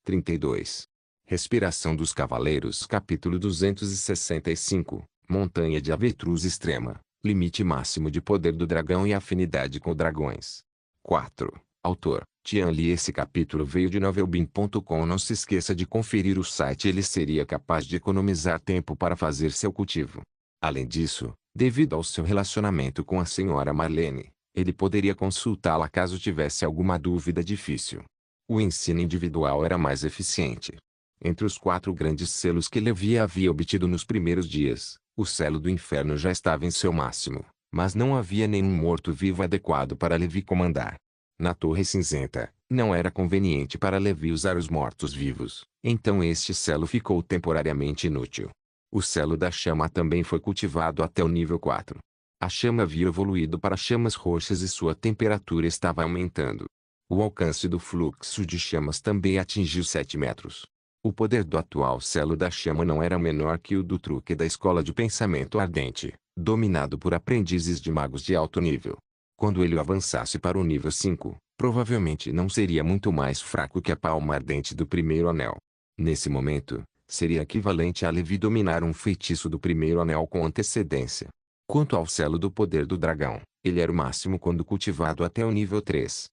32. Respiração dos Cavaleiros. Capítulo 265. Montanha de Avetruz Extrema. Limite máximo de poder do dragão e afinidade com dragões. 4. Autor: Tian Li. Esse capítulo veio de novelbean.com. Não se esqueça de conferir o site. Ele seria capaz de economizar tempo para fazer seu cultivo. Além disso, devido ao seu relacionamento com a senhora Marlene, ele poderia consultá-la caso tivesse alguma dúvida difícil. O ensino individual era mais eficiente. Entre os 4 grandes selos que Levi havia obtido nos primeiros dias, o selo do inferno já estava em seu máximo, mas não havia nenhum morto-vivo adequado para Levi comandar. Na Torre Cinzenta, não era conveniente para Levi usar os mortos-vivos, então este selo ficou temporariamente inútil. O selo da chama também foi cultivado até o nível 4. A chama havia evoluído para chamas roxas e sua temperatura estava aumentando. O alcance do fluxo de chamas também atingiu 7 metros. O poder do atual selo da chama não era menor que o do truque da escola de pensamento ardente, dominado por aprendizes de magos de alto nível. Quando ele avançasse para o nível 5, provavelmente não seria muito mais fraco que a palma ardente do primeiro anel. Nesse momento, seria equivalente a Levi dominar um feitiço do primeiro anel com antecedência. Quanto ao selo do poder do dragão, ele era o máximo quando cultivado até o nível 3.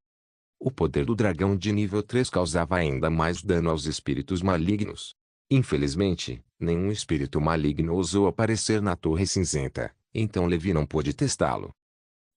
O poder do dragão de nível 3 causava ainda mais dano aos espíritos malignos. Infelizmente, nenhum espírito maligno ousou aparecer na Torre Cinzenta, então Levi não pôde testá-lo.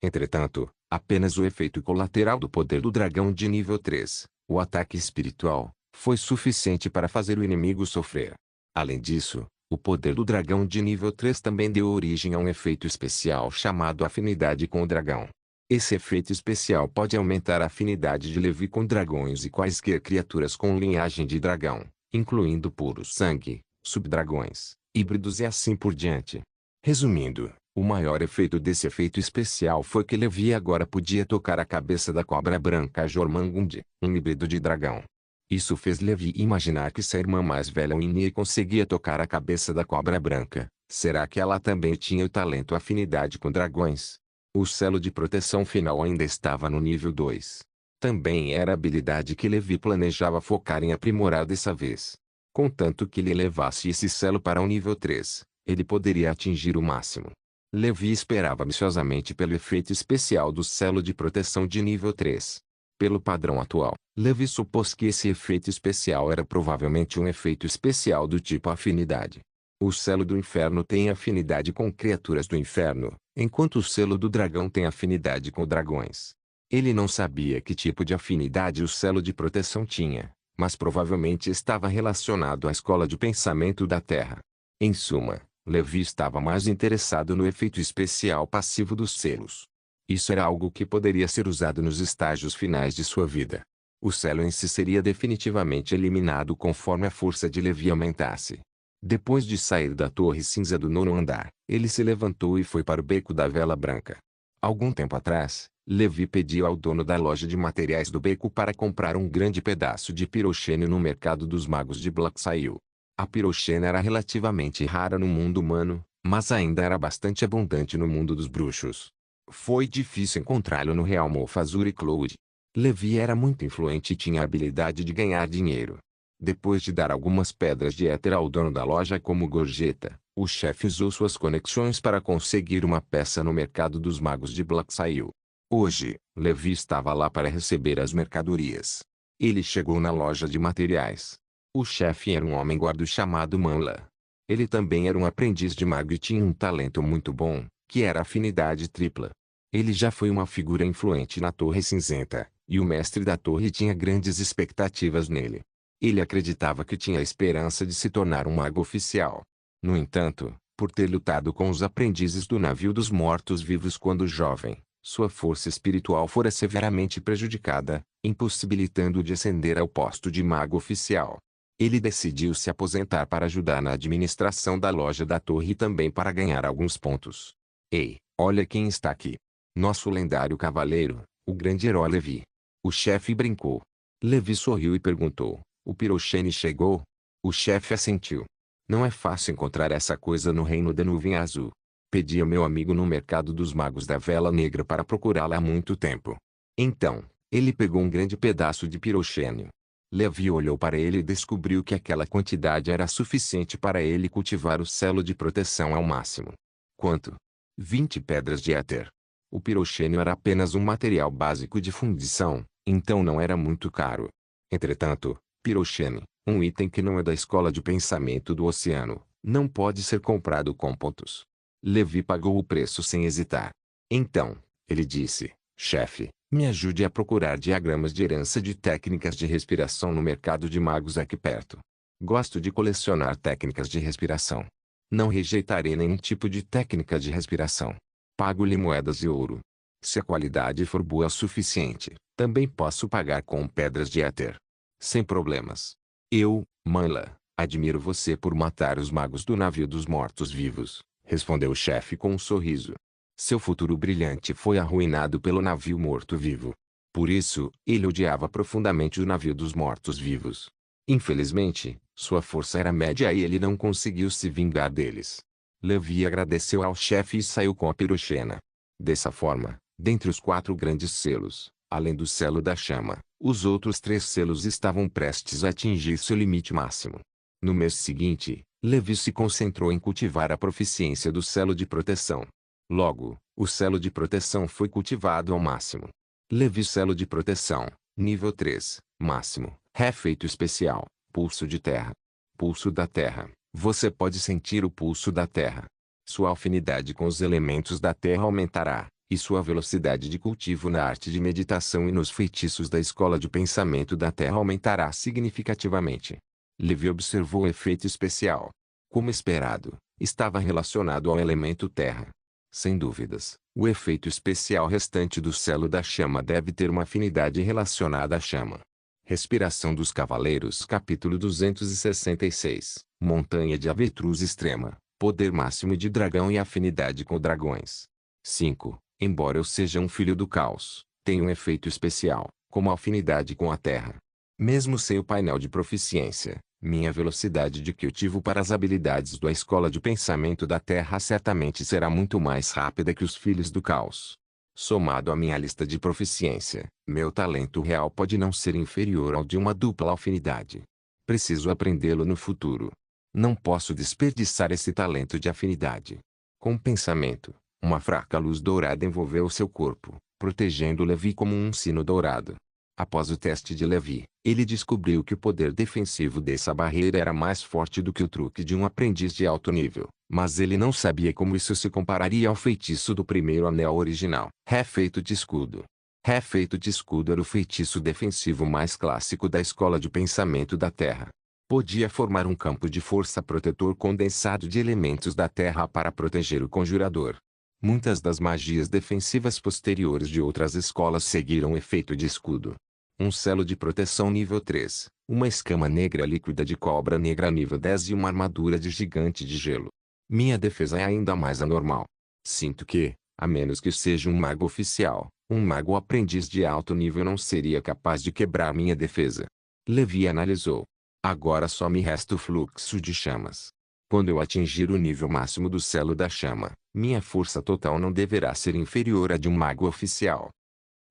Entretanto, apenas o efeito colateral do poder do dragão de nível 3, o ataque espiritual, foi suficiente para fazer o inimigo sofrer. Além disso, o poder do dragão de nível 3 também deu origem a um efeito especial chamado afinidade com o dragão. Esse efeito especial pode aumentar a afinidade de Levi com dragões e quaisquer criaturas com linhagem de dragão, incluindo puro sangue, subdragões, híbridos e assim por diante. Resumindo, o maior efeito desse efeito especial foi que Levi agora podia tocar a cabeça da cobra branca Jormungand, um híbrido de dragão. Isso fez Levi imaginar que sua irmã mais velha Winnie conseguia tocar a cabeça da cobra branca. Será que ela também tinha o talento afinidade com dragões? O selo de proteção final ainda estava no nível 2. Também era a habilidade que Levi planejava focar em aprimorar dessa vez. Contanto que ele elevasse esse selo para o nível 3, ele poderia atingir o máximo. Levi esperava ansiosamente pelo efeito especial do selo de proteção de nível 3. Pelo padrão atual, Levi supôs que esse efeito especial era provavelmente um efeito especial do tipo afinidade. O selo do inferno tem afinidade com criaturas do inferno, enquanto o selo do dragão tem afinidade com dragões. Ele não sabia que tipo de afinidade o selo de proteção tinha, mas provavelmente estava relacionado à escola de pensamento da Terra. Em suma, Levi estava mais interessado no efeito especial passivo dos selos. Isso era algo que poderia ser usado nos estágios finais de sua vida. O selo em si seria definitivamente eliminado conforme a força de Levi aumentasse. Depois de sair da Torre Cinza do 9º andar, ele se levantou e foi para o Beco da Vela Branca. Algum tempo atrás, Levi pediu ao dono da loja de materiais do beco para comprar um grande pedaço de piroxênio no mercado dos magos de Blacksail. A piroxênio era relativamente rara no mundo humano, mas ainda era bastante abundante no mundo dos bruxos. Foi difícil encontrá-lo no Real Malfazur Cloud. Levi era muito influente e tinha a habilidade de ganhar dinheiro. Depois de dar algumas pedras de éter ao dono da loja como gorjeta, o chefe usou suas conexões para conseguir uma peça no mercado dos magos de Blacksail. Hoje, Levi estava lá para receber as mercadorias. Ele chegou na loja de materiais. O chefe era um homem gordo chamado Manla. Ele também era um aprendiz de mago e tinha um talento muito bom, que era afinidade tripla. Ele já foi uma figura influente na Torre Cinzenta, e o mestre da torre tinha grandes expectativas nele. Ele acreditava que tinha a esperança de se tornar um mago oficial. No entanto, por ter lutado com os aprendizes do navio dos mortos-vivos quando jovem, sua força espiritual fora severamente prejudicada, impossibilitando-o de ascender ao posto de mago oficial. Ele decidiu se aposentar para ajudar na administração da loja da torre e também para ganhar alguns pontos. Ei, olha quem está aqui. Nosso lendário cavaleiro, o grande herói Levi. O chefe brincou. Levi sorriu e perguntou: o piroxene chegou? O chefe assentiu. Não é fácil encontrar essa coisa no reino da nuvem azul. Pedi ao meu amigo no mercado dos magos da Vela Negra para procurá-la há muito tempo. Então, ele pegou um grande pedaço de piroxênio. Levi olhou para ele e descobriu que aquela quantidade era suficiente para ele cultivar o selo de proteção ao máximo. Quanto? 20 pedras de éter. O pirocênio era apenas um material básico de fundição, então não era muito caro. Entretanto, pirocênio, um item que não é da escola de pensamento do oceano, não pode ser comprado com pontos. Levi pagou o preço sem hesitar. Então, ele disse: chefe, me ajude a procurar diagramas de herança de técnicas de respiração no mercado de magos aqui perto. Gosto de colecionar técnicas de respiração. Não rejeitarei nenhum tipo de técnica de respiração. Pago-lhe moedas de ouro. Se a qualidade for boa o suficiente, também posso pagar com pedras de éter. Sem problemas. Eu, Manla, admiro você por matar os magos do navio dos mortos-vivos, respondeu o chefe com um sorriso. Seu futuro brilhante foi arruinado pelo navio morto-vivo. Por isso, ele odiava profundamente o navio dos mortos-vivos. Infelizmente, sua força era média e ele não conseguiu se vingar deles. Levi agradeceu ao chefe e saiu com a pirocena. Dessa forma, dentre os 4 grandes selos, além do selo da chama, os outros 3 selos estavam prestes a atingir seu limite máximo. No mês seguinte, Levi se concentrou em cultivar a proficiência do selo de proteção. Logo, o selo de proteção foi cultivado ao máximo. Levi selo de proteção, nível 3, máximo, efeito especial, pulso de terra. Pulso da terra. Você pode sentir o pulso da terra. Sua afinidade com os elementos da terra aumentará, e sua velocidade de cultivo na arte de meditação e nos feitiços da escola de pensamento da terra aumentará significativamente. Levi observou o efeito especial. Como esperado, estava relacionado ao elemento terra. Sem dúvidas, o efeito especial restante do selo da chama deve ter uma afinidade relacionada à chama. Respiração dos Cavaleiros Capítulo 266 Montanha de Avetruz Extrema, Poder Máximo de Dragão e Afinidade com Dragões. 5. Embora eu seja um filho do caos, tenho um efeito especial, como a afinidade com a terra. Mesmo sem o painel de proficiência, minha velocidade de cultivo para as habilidades da escola de pensamento da terra certamente será muito mais rápida que os filhos do caos. Somado à minha lista de proficiência, meu talento real pode não ser inferior ao de uma dupla afinidade. Preciso aprendê-lo no futuro. Não posso desperdiçar esse talento de afinidade. Com o pensamento, uma fraca luz dourada envolveu seu corpo, protegendo Levi como um sino dourado. Após o teste de Levi, ele descobriu que o poder defensivo dessa barreira era mais forte do que o truque de um aprendiz de alto nível, mas ele não sabia como isso se compararia ao feitiço do primeiro anel original. Efeito de escudo. Efeito de escudo era o feitiço defensivo mais clássico da escola de pensamento da Terra. Podia formar um campo de força protetor condensado de elementos da Terra para proteger o conjurador. Muitas das magias defensivas posteriores de outras escolas seguiram o efeito de escudo. Um selo de proteção nível 3, uma escama negra líquida de cobra negra nível 10 e uma armadura de gigante de gelo. Minha defesa é ainda mais anormal. Sinto que, a menos que seja um mago oficial, um mago aprendiz de alto nível não seria capaz de quebrar minha defesa. Levi analisou. Agora só me resta o fluxo de chamas. Quando eu atingir o nível máximo do selo da chama, minha força total não deverá ser inferior à de um mago oficial.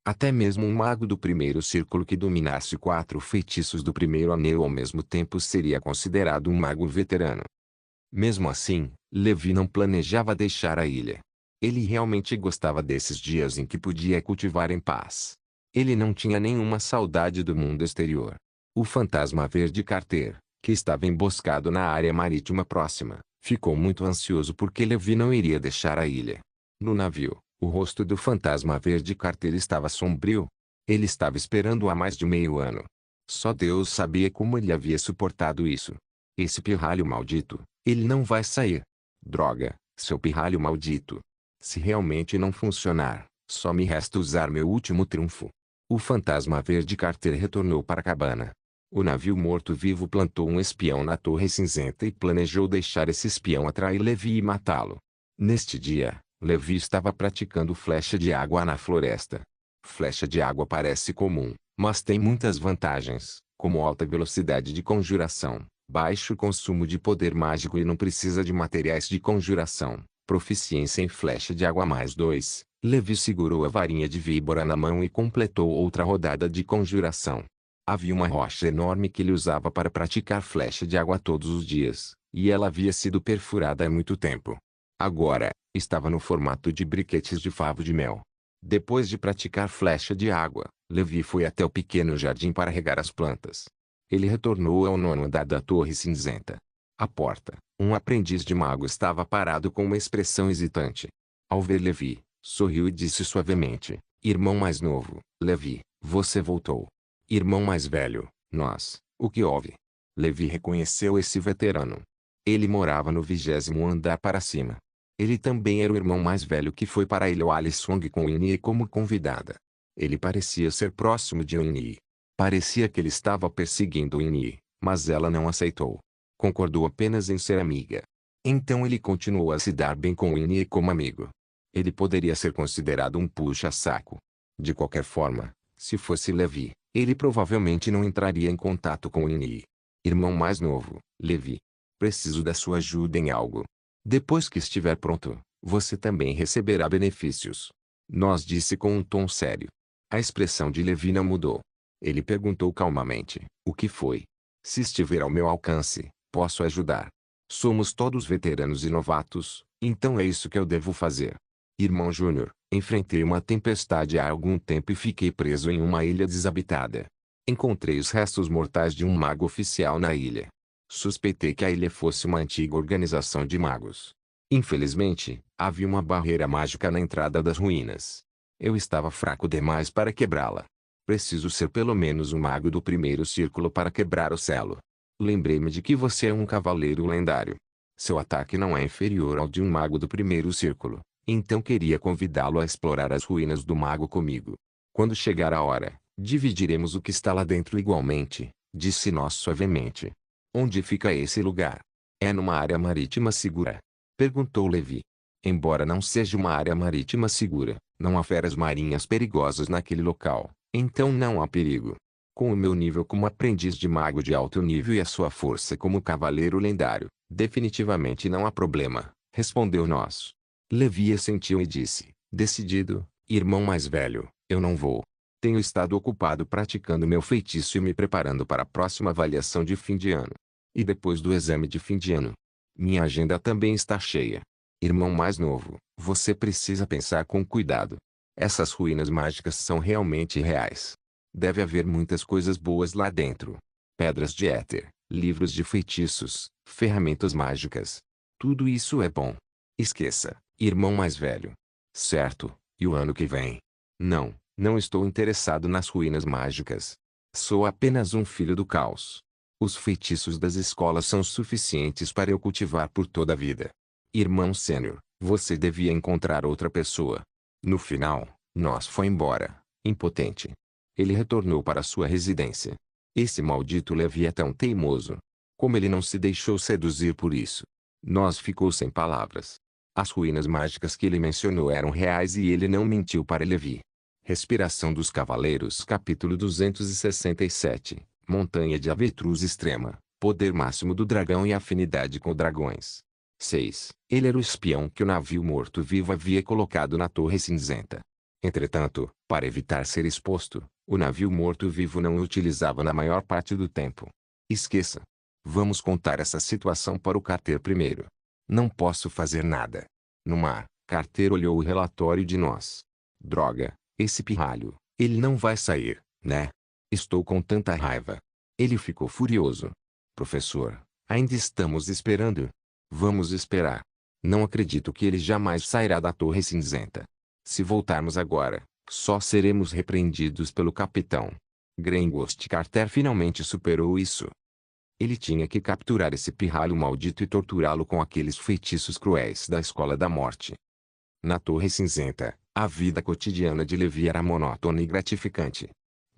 Até mesmo um mago do primeiro círculo que dominasse 4 feitiços do primeiro anel ao mesmo tempo seria considerado um mago veterano. Mesmo assim, Levi não planejava deixar a ilha. Ele realmente gostava desses dias em que podia cultivar em paz. Ele não tinha nenhuma saudade do mundo exterior. O fantasma verde Carter, que estava emboscado na área marítima próxima, ficou muito ansioso porque Levi não iria deixar a ilha. No navio, o rosto do fantasma verde Carter estava sombrio. Ele estava esperando há mais de meio ano. Só Deus sabia como ele havia suportado isso. Esse pirralho maldito, ele não vai sair. Droga, seu pirralho maldito. Se realmente não funcionar, só me resta usar meu último trunfo. O fantasma verde Carter retornou para a cabana. O navio morto-vivo plantou um espião na Torre Cinzenta e planejou deixar esse espião atrair Levi e matá-lo. Neste dia, Levi estava praticando flecha de água na floresta. Flecha de água parece comum, mas tem muitas vantagens, como alta velocidade de conjuração, baixo consumo de poder mágico e não precisa de materiais de conjuração. Proficiência em flecha de água +2. Levi segurou a varinha de víbora na mão e completou outra rodada de conjuração. Havia uma rocha enorme que ele usava para praticar flecha de água todos os dias, e ela havia sido perfurada há muito tempo. Agora, estava no formato de briquetes de favo de mel. Depois de praticar flecha de água, Levi foi até o pequeno jardim para regar as plantas. Ele retornou ao nono andar da Torre Cinzenta. À porta, um aprendiz de mago estava parado com uma expressão hesitante. Ao ver Levi, sorriu e disse suavemente: "Irmão mais novo, Levi, você voltou." "Irmão mais velho, nós, o que houve?" Levi reconheceu esse veterano. Ele morava no 20º andar para cima. Ele também era o irmão mais velho que foi para a ilha Walisong com Winnie como convidada. Ele parecia ser próximo de Winnie. Parecia que ele estava perseguindo Winnie, mas ela não aceitou. Concordou apenas em ser amiga. Então ele continuou a se dar bem com Winnie como amigo. Ele poderia ser considerado um puxa-saco. De qualquer forma, se fosse Levi, ele provavelmente não entraria em contato com Winnie. "Irmão mais novo, Levi. Preciso da sua ajuda em algo. Depois que estiver pronto, você também receberá benefícios." Nós disse com um tom sério. A expressão de Levi não mudou. Ele perguntou calmamente: "O que foi?" "Se estiver ao meu alcance, posso ajudar. Somos todos veteranos e novatos, então é isso que eu devo fazer." "Irmão Júnior, enfrentei uma tempestade há algum tempo e fiquei preso em uma ilha desabitada. Encontrei os restos mortais de um mago oficial na ilha. Suspeitei que a ilha fosse uma antiga organização de magos. Infelizmente, havia uma barreira mágica na entrada das ruínas. Eu estava fraco demais para quebrá-la. Preciso ser pelo menos um mago do primeiro círculo para quebrar o selo. Lembrei-me de que você é um cavaleiro lendário. Seu ataque não é inferior ao de um mago do primeiro círculo, então queria convidá-lo a explorar as ruínas do mago comigo. Quando chegar a hora, dividiremos o que está lá dentro igualmente", disse Nós suavemente. "Onde fica esse lugar?" "É numa área marítima segura?" perguntou Levi. "Embora não seja uma área marítima segura, não há feras marinhas perigosas naquele local, então não há perigo. Com o meu nível como aprendiz de mago de alto nível e a sua força como cavaleiro lendário, definitivamente não há problema", respondeu Nós. Levi assentiu e disse, decidido: "Irmão mais velho, eu não vou. Tenho estado ocupado praticando meu feitiço e me preparando para a próxima avaliação de fim de ano. E depois do exame de fim de ano, minha agenda também está cheia. Irmão mais novo, você precisa pensar com cuidado. Essas ruínas mágicas são realmente reais. Deve haver muitas coisas boas lá dentro. Pedras de éter, livros de feitiços, ferramentas mágicas. Tudo isso é bom. Esqueça, irmão mais velho. Certo, e o ano que vem?" "Não, não estou interessado nas ruínas mágicas. Sou apenas um filho do caos. Os feitiços das escolas são suficientes para eu cultivar por toda a vida. Irmão sênior, você devia encontrar outra pessoa." No final, Nós foi embora, impotente. Ele retornou para sua residência. Esse maldito Levi é tão teimoso. Como ele não se deixou seduzir por isso? Nós ficou sem palavras. As ruínas mágicas que ele mencionou eram reais e ele não mentiu para Levi. Respiração dos Cavaleiros Capítulo 267 Montanha de Avetruz Extrema, Poder Máximo do Dragão e Afinidade com Dragões. 6. Ele era o espião que o navio morto-vivo havia colocado na Torre Cinzenta. Entretanto, para evitar ser exposto, o navio morto-vivo não o utilizava na maior parte do tempo. Esqueça. Vamos contar essa situação para o Carter primeiro. Não posso fazer nada. No mar, Carter olhou o relatório de Nós. Droga, esse pirralho, ele não vai sair, né? Estou com tanta raiva. Ele ficou furioso. Professor, ainda estamos esperando. Vamos esperar. Não acredito que ele jamais sairá da Torre Cinzenta. Se voltarmos agora, só seremos repreendidos pelo capitão. Gringost Carter finalmente superou isso. Ele tinha que capturar esse pirralho maldito e torturá-lo com aqueles feitiços cruéis da Escola da Morte. Na Torre Cinzenta, a vida cotidiana de Levi era monótona e gratificante.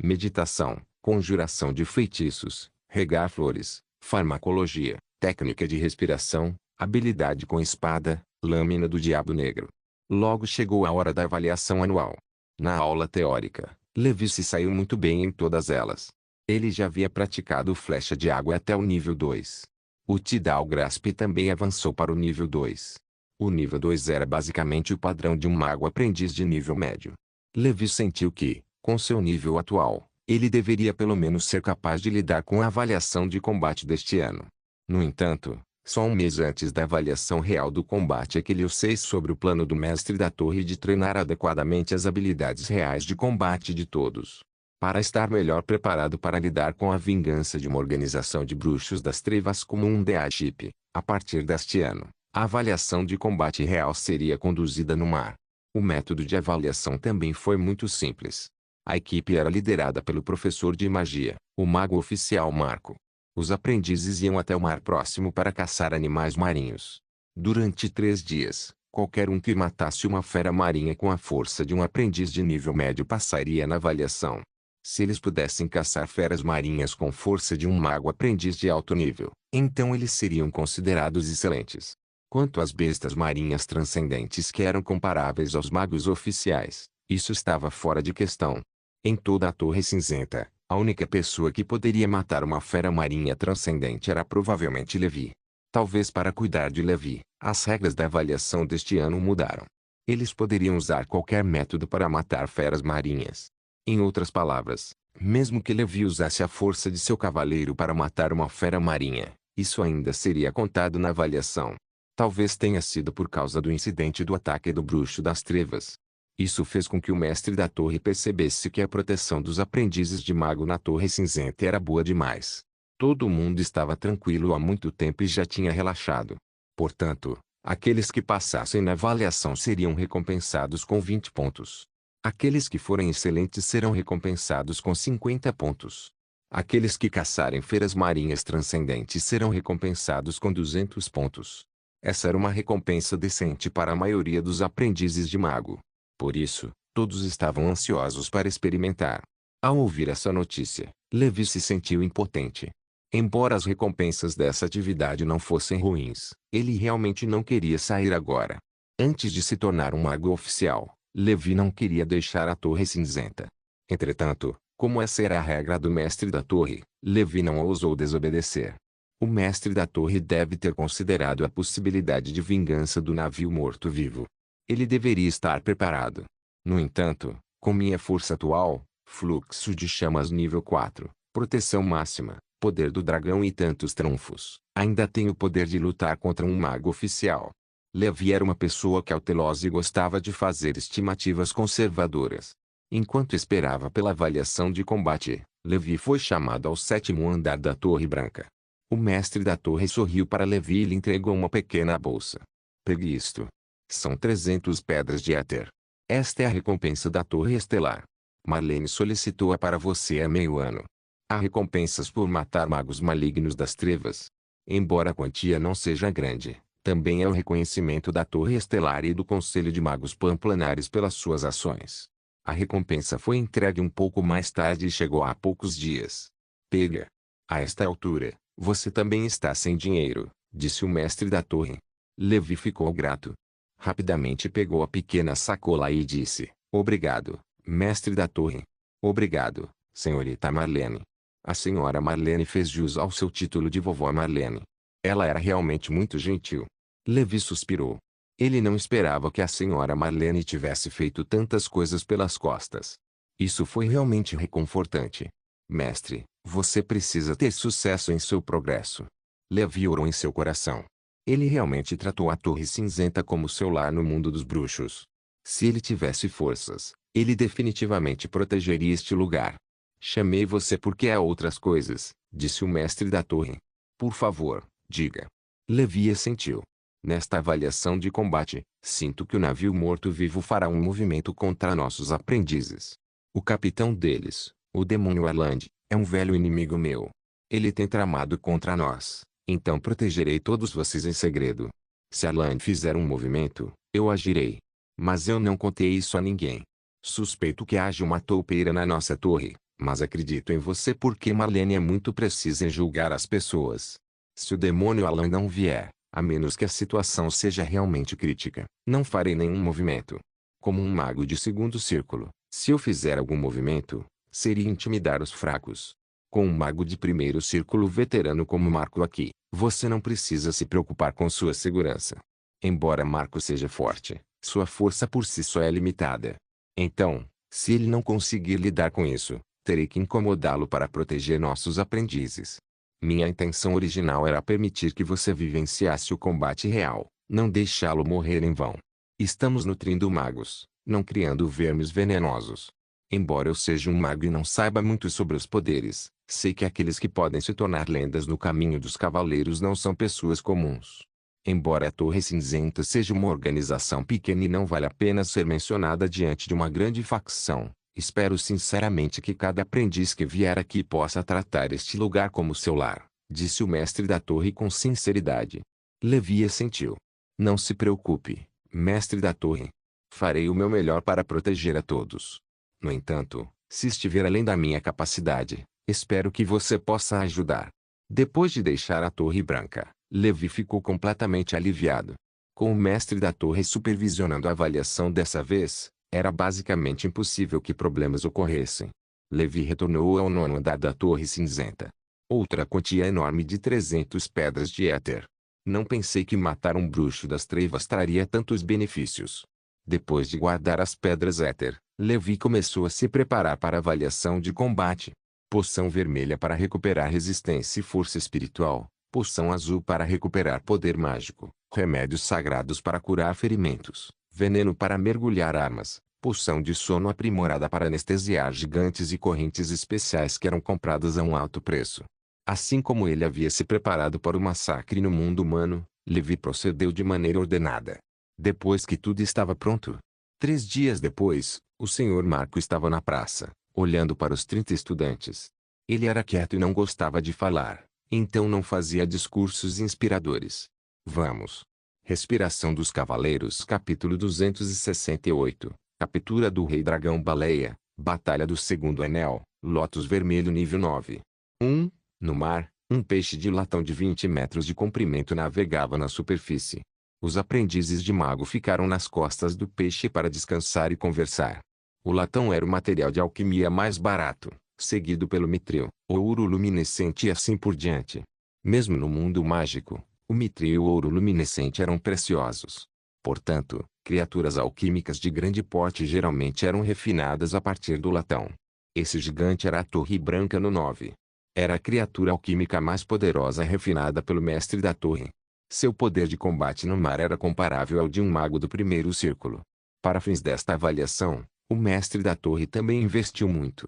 Meditação, conjuração de feitiços, regar flores, farmacologia, técnica de respiração, habilidade com espada, lâmina do diabo negro. Logo chegou a hora da avaliação anual. Na aula teórica, Levi se saiu muito bem em todas elas. Ele já havia praticado flecha de água até o nível 2. O Tidal Grasp também avançou para o nível 2. O nível 2 era basicamente o padrão de um mago aprendiz de nível médio. Levi sentiu que, com seu nível atual, Ele deveria pelo menos ser capaz de lidar com a avaliação de combate deste ano. No entanto, só um mês antes da avaliação real do combate é que Liu sei sobre o plano do mestre da torre de treinar adequadamente as habilidades reais de combate de todos. Para estar melhor preparado para lidar com a vingança de uma organização de bruxos das trevas como um Deathship, a partir deste ano, a avaliação de combate real seria conduzida no mar. O método de avaliação também foi muito simples. A equipe era liderada pelo professor de magia, o mago oficial Marco. Os aprendizes iam até o mar próximo para caçar animais marinhos. Durante 3 dias, qualquer um que matasse uma fera marinha com a força de um aprendiz de nível médio passaria na avaliação. Se eles pudessem caçar feras marinhas com força de um mago aprendiz de alto nível, então eles seriam considerados excelentes. Quanto às bestas marinhas transcendentes que eram comparáveis aos magos oficiais, isso estava fora de questão. Em toda a Torre Cinzenta, a única pessoa que poderia matar uma fera marinha transcendente era provavelmente Levi. Talvez para cuidar de Levi, as regras da avaliação deste ano mudaram. Eles poderiam usar qualquer método para matar feras marinhas. Em outras palavras, mesmo que Levi usasse a força de seu cavaleiro para matar uma fera marinha, isso ainda seria contado na avaliação. Talvez tenha sido por causa do incidente do ataque do bruxo das trevas. Isso fez com que o mestre da torre percebesse que a proteção dos aprendizes de mago na Torre Cinzenta era boa demais. Todo mundo estava tranquilo há muito tempo e já tinha relaxado. Portanto, aqueles que passassem na avaliação seriam recompensados com 20 pontos. Aqueles que forem excelentes serão recompensados com 50 pontos. Aqueles que caçarem feras marinhas transcendentes serão recompensados com 200 pontos. Essa era uma recompensa decente para a maioria dos aprendizes de mago. Por isso, todos estavam ansiosos para experimentar. Ao ouvir essa notícia, Levi se sentiu impotente. Embora as recompensas dessa atividade não fossem ruins, ele realmente não queria sair agora. Antes de se tornar um mago oficial, Levi não queria deixar a Torre Cinzenta. Entretanto, como essa era a regra do mestre da torre, Levi não ousou desobedecer. O mestre da torre deve ter considerado a possibilidade de vingança do navio morto-vivo. Ele deveria estar preparado. No entanto, com minha força atual, fluxo de chamas nível 4, proteção máxima, poder do dragão e tantos trunfos, ainda tenho o poder de lutar contra um mago oficial. Levi era uma pessoa cautelosa e gostava de fazer estimativas conservadoras. Enquanto esperava pela avaliação de combate, Levi foi chamado ao 7º andar da Torre Branca. O mestre da torre sorriu para Levi e lhe entregou uma pequena bolsa. Pegue isto. São 300 pedras de éter. Esta é a recompensa da Torre Estelar. Marlene solicitou-a para você há meio ano. Há recompensas por matar magos malignos das trevas. Embora a quantia não seja grande, também é o reconhecimento da Torre Estelar e do Conselho de Magos Pamplanares pelas suas ações. A recompensa foi entregue um pouco mais tarde e chegou há poucos dias. Pega. A esta altura, você também está sem dinheiro, disse o mestre da torre. Levi ficou grato. Rapidamente pegou a pequena sacola e disse, obrigado, mestre da torre. Obrigado, senhorita Marlene. A senhora Marlene fez jus ao seu título de vovó Marlene. Ela era realmente muito gentil. Levi suspirou. Ele não esperava que a senhora Marlene tivesse feito tantas coisas pelas costas. Isso foi realmente reconfortante. Mestre, você precisa ter sucesso em seu progresso. Levi orou em seu coração. Ele realmente tratou a Torre Cinzenta como seu lar no mundo dos bruxos. Se ele tivesse forças, ele definitivamente protegeria este lugar. Chamei você porque há outras coisas, disse o mestre da torre. Por favor, diga. Levi assentiu. Nesta avaliação de combate, sinto que o navio morto-vivo fará um movimento contra nossos aprendizes. O capitão deles, o demônio Arland, é um velho inimigo meu. Ele tem tramado contra nós. Então protegerei todos vocês em segredo. Se Arland fizer um movimento, eu agirei. Mas eu não contei isso a ninguém. Suspeito que haja uma toupeira na nossa torre, mas acredito em você porque Marlene é muito precisa em julgar as pessoas. Se o demônio Alan não vier, a menos que a situação seja realmente crítica, não farei nenhum movimento. Como um mago de segundo círculo, se eu fizer algum movimento, seria intimidar os fracos. Com um mago de primeiro círculo veterano como Marco aqui, você não precisa se preocupar com sua segurança. Embora Marco seja forte, sua força por si só é limitada. Então, se ele não conseguir lidar com isso, Terei que incomodá-lo para proteger nossos aprendizes. Minha intenção original era permitir que você vivenciasse o combate real, não deixá-lo morrer em vão. Estamos nutrindo magos, não criando vermes venenosos. Embora eu seja um mago e não saiba muito sobre os poderes, sei que aqueles que podem se tornar lendas no caminho dos cavaleiros não são pessoas comuns. Embora a Torre Cinzenta seja uma organização pequena e não vale a pena ser mencionada diante de uma grande facção, espero sinceramente que cada aprendiz que vier aqui possa tratar este lugar como seu lar, disse o mestre da torre com sinceridade. Levi assentiu. Não se preocupe, mestre da torre. Farei o meu melhor para proteger a todos. No entanto, se estiver além da minha capacidade, espero que você possa ajudar. Depois de deixar a Torre Branca, Levi ficou completamente aliviado. Com o mestre da torre supervisionando a avaliação dessa vez, era basicamente impossível que problemas ocorressem. Levi retornou ao nono andar da Torre Cinzenta. Outra quantia enorme de 300 pedras de éter. Não pensei que matar um bruxo das trevas traria tantos benefícios. Depois de guardar as pedras éter, Levi começou a se preparar para a avaliação de combate. Poção vermelha para recuperar resistência e força espiritual. Poção azul para recuperar poder mágico. Remédios sagrados para curar ferimentos. Veneno para mergulhar armas. Poção de sono aprimorada para anestesiar gigantes e correntes especiais que eram compradas a um alto preço. Assim como ele havia se preparado para o massacre no mundo humano, Levi procedeu de maneira ordenada. Depois que tudo estava pronto. 3 dias depois, o Sr. Marco estava na praça, olhando para os 30 estudantes. Ele era quieto e não gostava de falar, então não fazia discursos inspiradores. Vamos. Respiração dos Cavaleiros Capítulo 268. Captura do Rei Dragão Baleia. Batalha do Segundo Anel. Lótus Vermelho nível 9. 1. No mar, um peixe de latão de 20 metros de comprimento navegava na superfície. Os aprendizes de mago ficaram nas costas do peixe para descansar e conversar. O latão era o material de alquimia mais barato, seguido pelo mitril, ouro luminescente e assim por diante. Mesmo no mundo mágico, o mitril e o ouro luminescente eram preciosos. Portanto, criaturas alquímicas de grande porte geralmente eram refinadas a partir do latão. Esse gigante era a Torre Branca no 9. Era a criatura alquímica mais poderosa refinada pelo mestre da torre. Seu poder de combate no mar era comparável ao de um mago do primeiro círculo. Para fins desta avaliação, o mestre da torre também investiu muito.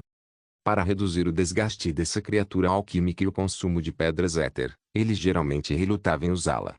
Para reduzir o desgaste dessa criatura alquímica e o consumo de pedras éter, ele geralmente relutava em usá-la.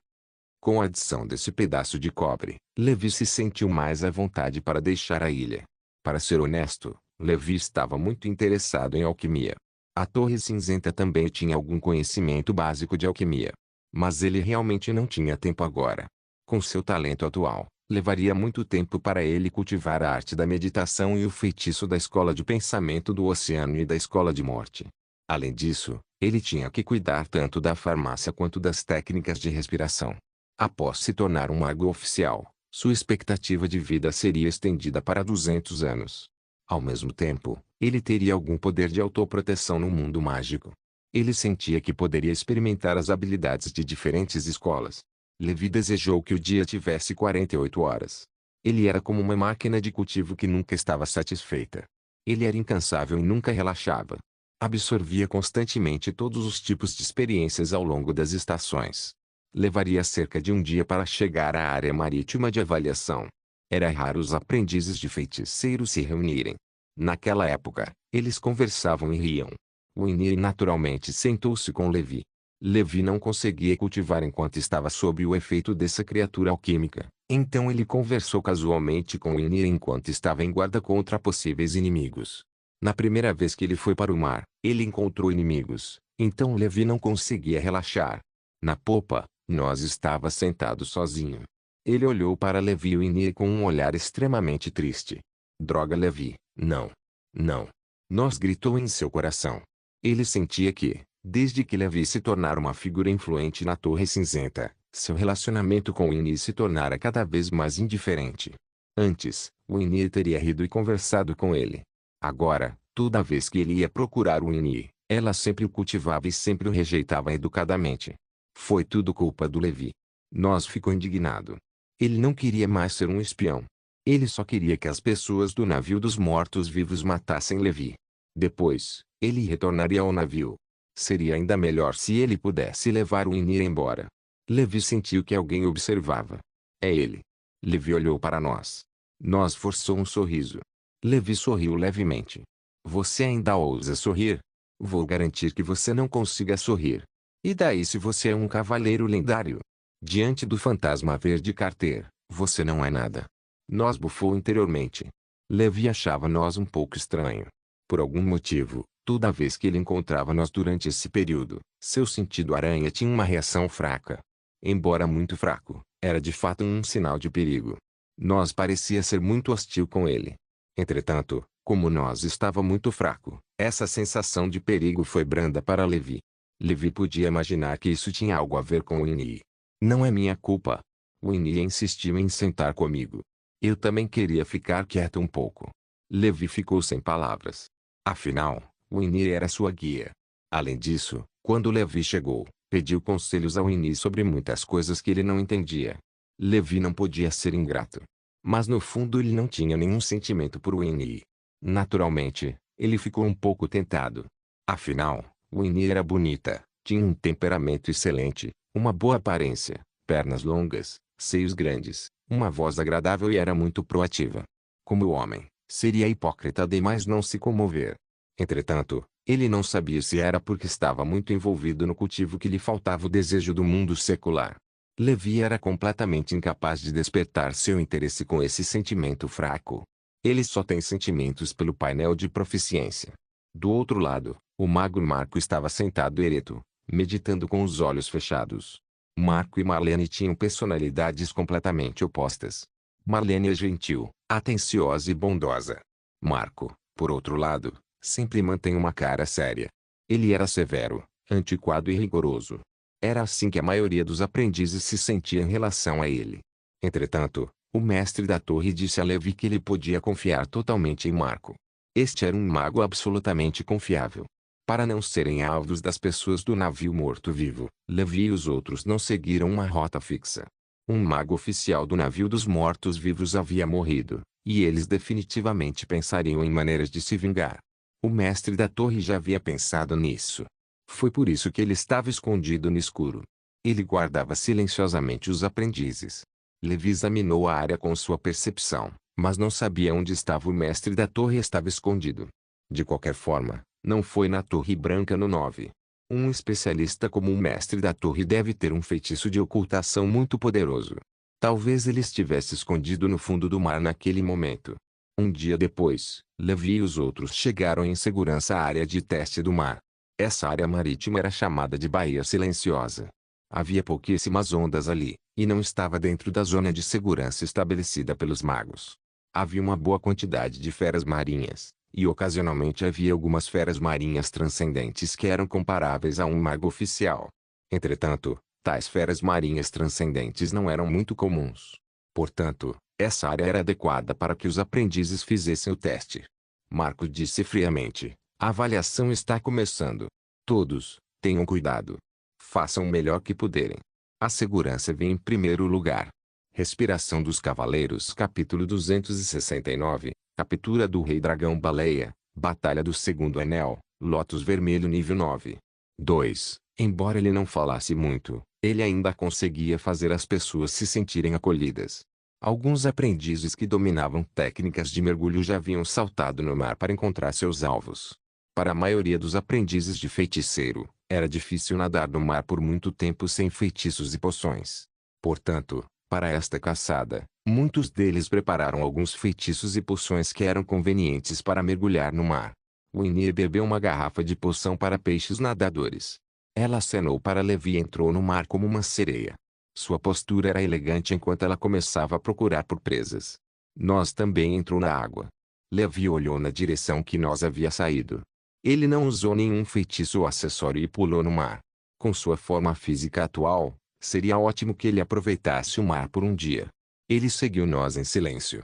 Com a adição desse pedaço de cobre, Levi se sentiu mais à vontade para deixar a ilha. Para ser honesto, Levi estava muito interessado em alquimia. A Torre Cinzenta também tinha algum conhecimento básico de alquimia. Mas ele realmente não tinha tempo agora. Com seu talento atual, levaria muito tempo para ele cultivar a arte da meditação e o feitiço da escola de pensamento do oceano e da escola de morte. Além disso, ele tinha que cuidar tanto da farmácia quanto das técnicas de respiração. Após se tornar um mago oficial, sua expectativa de vida seria estendida para 200 anos. Ao mesmo tempo, ele teria algum poder de autoproteção no mundo mágico. Ele sentia que poderia experimentar as habilidades de diferentes escolas. Levi desejou que o dia tivesse 48 horas. Ele era como uma máquina de cultivo que nunca estava satisfeita. Ele era incansável e nunca relaxava. Absorvia constantemente todos os tipos de experiências ao longo das estações. Levaria cerca de um dia para chegar à área marítima de avaliação. Era raro os aprendizes de feiticeiros se reunirem. Naquela época, eles conversavam e riam. Winnie naturalmente sentou-se com Levi. Levi não conseguia cultivar enquanto estava sob o efeito dessa criatura alquímica, então ele conversou casualmente com Winnie enquanto estava em guarda contra possíveis inimigos. Na primeira vez que ele foi para o mar, ele encontrou inimigos, então Levi não conseguia relaxar. Na popa, Nós estava sentado sozinho. Ele olhou para Levi e Winnie com um olhar extremamente triste. Droga, Levi, não. Não. Nós gritou em seu coração. Ele sentia que, desde que Levi se tornara uma figura influente na Torre Cinzenta, seu relacionamento com Winnie se tornara cada vez mais indiferente. Antes, Winnie teria rido e conversado com ele. Agora, toda vez que ele ia procurar Winnie, ela sempre o cultivava e sempre o rejeitava educadamente. Foi tudo culpa do Levi. Nós ficou indignado. Ele não queria mais ser um espião. Ele só queria que as pessoas do navio dos mortos-vivos matassem Levi. Depois, ele retornaria ao navio. Seria ainda melhor se ele pudesse levar o Ynir embora. Levi sentiu que alguém observava. É ele. Levi olhou para nós. Nós forçou um sorriso. Levi sorriu levemente. Você ainda ousa sorrir? Vou garantir que você não consiga sorrir. E daí se você é um cavaleiro lendário? Diante do fantasma verde Carter, você não é nada. Nós bufou interiormente. Levi achava nós um pouco estranho. Por algum motivo, toda vez que ele encontrava nós durante esse período, seu sentido aranha tinha uma reação fraca. Embora muito fraco, era de fato um sinal de perigo. Nós parecia ser muito hostil com ele. Entretanto, como nós estava muito fraco, essa sensação de perigo foi branda para Levi. Levi podia imaginar que isso tinha algo a ver com o Ynir. Não é minha culpa. O Ynir insistiu em sentar comigo. Eu também queria ficar quieto um pouco. Levi ficou sem palavras. Afinal, o Ynir era sua guia. Além disso, quando Levi chegou, pediu conselhos ao Ynir sobre muitas coisas que ele não entendia. Levi não podia ser ingrato. Mas no fundo ele não tinha nenhum sentimento por Ynir. Naturalmente, ele ficou um pouco tentado. Afinal, Ynir era bonita, tinha um temperamento excelente, uma boa aparência, pernas longas, seios grandes, uma voz agradável e era muito proativa. Como homem, seria hipócrita demais não se comover. Entretanto, ele não sabia se era porque estava muito envolvido no cultivo que lhe faltava o desejo do mundo secular. Levi era completamente incapaz de despertar seu interesse com esse sentimento fraco. Ele só tem sentimentos pelo painel de proficiência. Do outro lado, o mago Marco estava sentado ereto, meditando com os olhos fechados. Marco e Marlene tinham personalidades completamente opostas. Marlene é gentil, atenciosa e bondosa. Marco, por outro lado, sempre mantém uma cara séria. Ele era severo, antiquado e rigoroso. Era assim que a maioria dos aprendizes se sentia em relação a ele. Entretanto, o mestre da torre disse a Levi que ele podia confiar totalmente em Marco. Este era um mago absolutamente confiável. Para não serem alvos das pessoas do navio morto-vivo, Levi e os outros não seguiram uma rota fixa. Um mago oficial do navio dos mortos-vivos havia morrido, e eles definitivamente pensariam em maneiras de se vingar. O mestre da torre já havia pensado nisso. Foi por isso que ele estava escondido no escuro. Ele guardava silenciosamente os aprendizes. Levi examinou a área com sua percepção, mas não sabia onde estava o mestre da torre e estava escondido. De qualquer forma, não foi na Torre Branca no 9. Um especialista como o mestre da torre deve ter um feitiço de ocultação muito poderoso. Talvez ele estivesse escondido no fundo do mar naquele momento. Um dia depois, Levi e os outros chegaram em segurança à área de teste do mar. Essa área marítima era chamada de Baía Silenciosa. Havia pouquíssimas ondas ali, e não estava dentro da zona de segurança estabelecida pelos magos. Havia uma boa quantidade de feras marinhas, e ocasionalmente havia algumas feras marinhas transcendentes que eram comparáveis a um mago oficial. Entretanto, tais feras marinhas transcendentes não eram muito comuns. Portanto, essa área era adequada para que os aprendizes fizessem o teste. Marco disse friamente: a avaliação está começando. Todos, tenham cuidado. Façam o melhor que puderem. A segurança vem em primeiro lugar. Respiração dos Cavaleiros Capítulo 269 Captura do Rei Dragão Baleia, Batalha do Segundo Anel, Lótus Vermelho nível 9. 2. Embora ele não falasse muito, ele ainda conseguia fazer as pessoas se sentirem acolhidas. Alguns aprendizes que dominavam técnicas de mergulho já haviam saltado no mar para encontrar seus alvos. Para a maioria dos aprendizes de feiticeiro, era difícil nadar no mar por muito tempo sem feitiços e poções. Portanto, para esta caçada, muitos deles prepararam alguns feitiços e poções que eram convenientes para mergulhar no mar. O Ynir bebeu uma garrafa de poção para peixes nadadores. Ela acenou para Levi e entrou no mar como uma sereia. Sua postura era elegante enquanto ela começava a procurar por presas. Nós também entrou na água. Levi olhou na direção que nós havia saído. Ele não usou nenhum feitiço ou acessório e pulou no mar. Com sua forma física atual, seria ótimo que ele aproveitasse o mar por um dia. Ele seguiu nós em silêncio.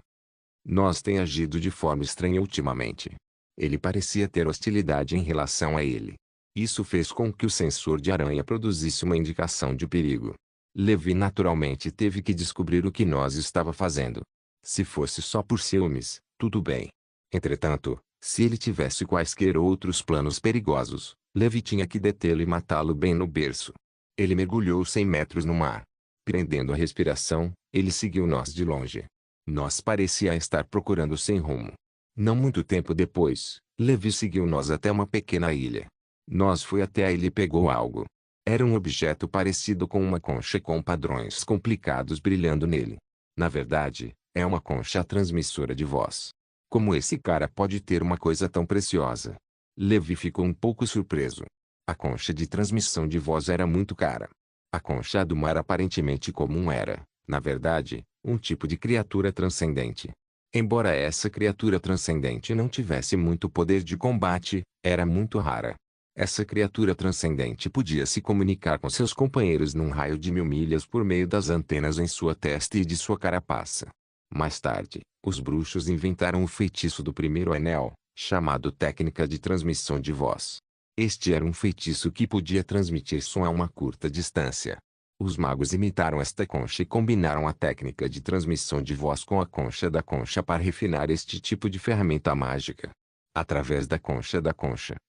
Nós tem agido de forma estranha ultimamente. Ele parecia ter hostilidade em relação a ele. Isso fez com que o sensor de aranha produzisse uma indicação de perigo. Levi naturalmente teve que descobrir o que nós estava fazendo. Se fosse só por ciúmes, tudo bem. Entretanto, Se ele tivesse quaisquer outros planos perigosos, Levi tinha que detê-lo e matá-lo bem no berço. Ele mergulhou 100 metros no mar. Prendendo a respiração, ele seguiu nós de longe. Nós parecia estar procurando sem rumo. Não muito tempo depois, Levi seguiu nós até uma pequena ilha. Nós foi até a ilha e pegou algo. Era um objeto parecido com uma concha com padrões complicados brilhando nele. Na verdade, é uma concha transmissora de voz. Como esse cara pode ter uma coisa tão preciosa? Levi ficou um pouco surpreso. A concha de transmissão de voz era muito cara. A concha do mar aparentemente comum era, na verdade, um tipo de criatura transcendente. Embora essa criatura transcendente não tivesse muito poder de combate, era muito rara. Essa criatura transcendente podia se comunicar com seus companheiros num raio de 1000 milhas por meio das antenas em sua testa e de sua carapaça. Mais tarde, os bruxos inventaram o feitiço do primeiro anel, chamado técnica de transmissão de voz. Este era um feitiço que podia transmitir som a uma curta distância. Os magos imitaram esta concha e combinaram a técnica de transmissão de voz com a concha da concha para refinar este tipo de ferramenta mágica. Através da concha,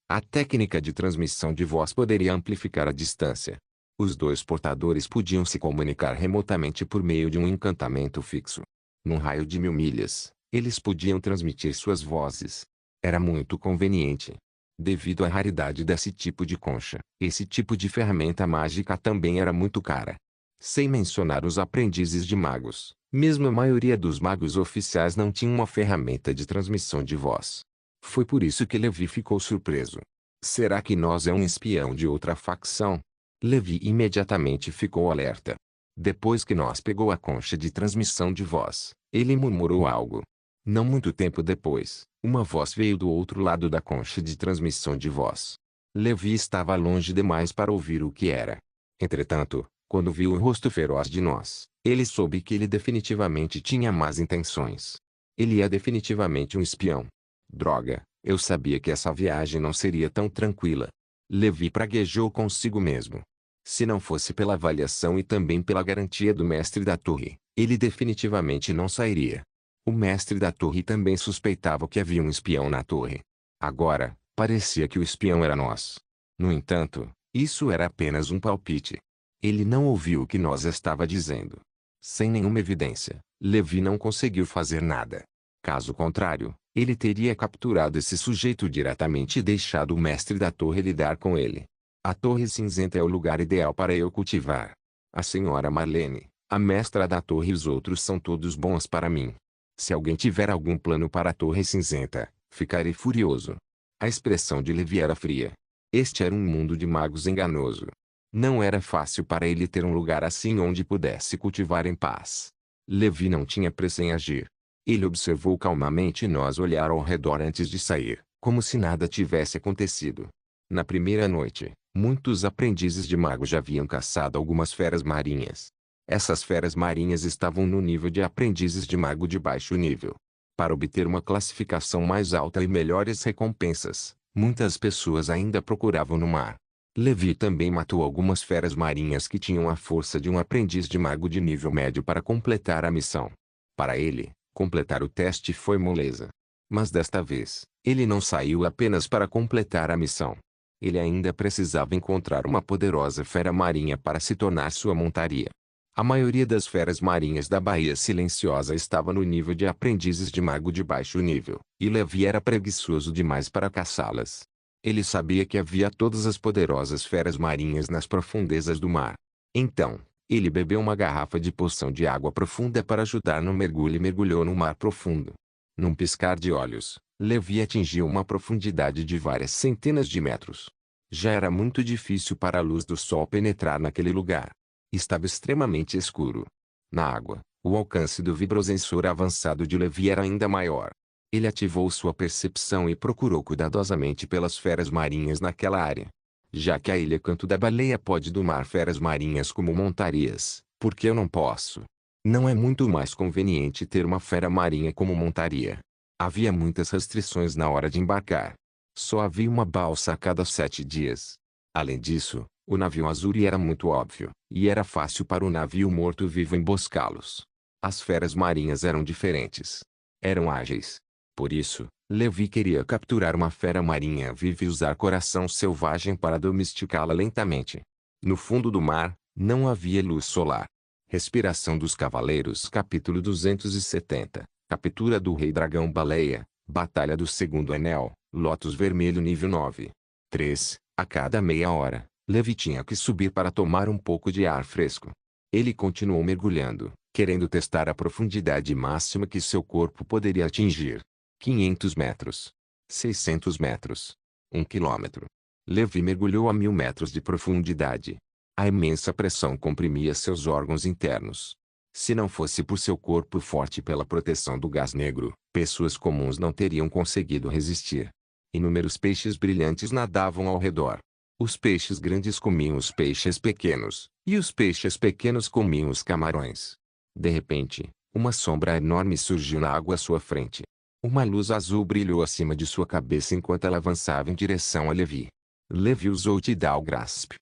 a técnica de transmissão de voz poderia amplificar a distância. Os dois portadores podiam se comunicar remotamente por meio de um encantamento fixo. Num raio de 1000 milhas, eles podiam transmitir suas vozes. Era muito conveniente. Devido à raridade desse tipo de concha, esse tipo de ferramenta mágica também era muito cara. Sem mencionar os aprendizes de magos, mesmo a maioria dos magos oficiais não tinha uma ferramenta de transmissão de voz. Foi por isso que Levi ficou surpreso. Será que nós é um espião de outra facção? Levi imediatamente ficou alerta. Depois que nós pegou a concha de transmissão de voz, ele murmurou algo. Não muito tempo depois, uma voz veio do outro lado da concha de transmissão de voz. Levi estava longe demais para ouvir o que era. Entretanto, quando viu o rosto feroz de nós, ele soube que ele definitivamente tinha más intenções. Ele é definitivamente um espião. Droga, eu sabia que essa viagem não seria tão tranquila. Levi praguejou consigo mesmo. Se não fosse pela avaliação e também pela garantia do mestre da torre, ele definitivamente não sairia. O mestre da torre também suspeitava que havia um espião na torre. Agora, parecia que o espião era nós. No entanto, isso era apenas um palpite. Ele não ouviu o que nós estava dizendo. Sem nenhuma evidência, Levi não conseguiu fazer nada. Caso contrário, ele teria capturado esse sujeito diretamente e deixado o mestre da torre lidar com ele. A Torre Cinzenta é o lugar ideal para eu cultivar. A senhora Marlene, a mestra da torre e os outros são todos bons para mim. Se alguém tiver algum plano para a Torre Cinzenta, ficarei furioso. A expressão de Levi era fria. Este era um mundo de magos enganoso. Não era fácil para ele ter um lugar assim onde pudesse cultivar em paz. Levi não tinha pressa em agir. Ele observou calmamente nós olhar ao redor antes de sair, como se nada tivesse acontecido. Na primeira noite, muitos aprendizes de mago já haviam caçado algumas feras marinhas. Essas feras marinhas estavam no nível de aprendizes de mago de baixo nível. Para obter uma classificação mais alta e melhores recompensas, muitas pessoas ainda procuravam no mar. Levi também matou algumas feras marinhas que tinham a força de um aprendiz de mago de nível médio para completar a missão. Para ele, completar o teste foi moleza. Mas desta vez, ele não saiu apenas para completar a missão. Ele ainda precisava encontrar uma poderosa fera marinha para se tornar sua montaria. A maioria das feras marinhas da Baía Silenciosa estava no nível de aprendizes de mago de baixo nível, e Levi era preguiçoso demais para caçá-las. Ele sabia que havia todas as poderosas feras marinhas nas profundezas do mar. Então, ele bebeu uma garrafa de poção de água profunda para ajudar no mergulho e mergulhou no mar profundo. Num piscar de olhos, Levi atingiu uma profundidade de várias centenas de metros. Já era muito difícil para a luz do sol penetrar naquele lugar. Estava extremamente escuro. Na água, o alcance do vibrosensor avançado de Levi era ainda maior. Ele ativou sua percepção e procurou cuidadosamente pelas feras marinhas naquela área. Já que a Ilha Canto da Baleia pode domar feras marinhas como montarias, por que eu não posso? Não é muito mais conveniente ter uma fera marinha como montaria? Havia muitas restrições na hora de embarcar. Só havia uma balsa a cada 7 dias. Além disso, o navio Azuri era muito óbvio, e era fácil para o navio morto-vivo emboscá-los. As feras marinhas eram diferentes. Eram ágeis. Por isso, Levi queria capturar uma fera marinha viva e usar coração selvagem para domesticá-la lentamente. No fundo do mar, não havia luz solar. Respiração dos Cavaleiros Capítulo 270. Captura do Rei Dragão Baleia. Batalha do Segundo Anel. Lótus Vermelho nível 9. 3. A cada meia hora, Levi tinha que subir para tomar um pouco de ar fresco. Ele continuou mergulhando, querendo testar a profundidade máxima que seu corpo poderia atingir. 500 metros. 600 metros. 1 quilômetro. Levi mergulhou a 1000 metros de profundidade. A imensa pressão comprimia seus órgãos internos. Se não fosse por seu corpo forte e pela proteção do gás negro, pessoas comuns não teriam conseguido resistir. Inúmeros peixes brilhantes nadavam ao redor. Os peixes grandes comiam os peixes pequenos, e os peixes pequenos comiam os camarões. De repente, uma sombra enorme surgiu na água à sua frente. Uma luz azul brilhou acima de sua cabeça enquanto ela avançava em direção a Levi. Levi usou Tidal Grasp.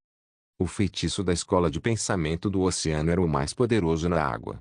O feitiço da escola de pensamento do oceano era o mais poderoso na água.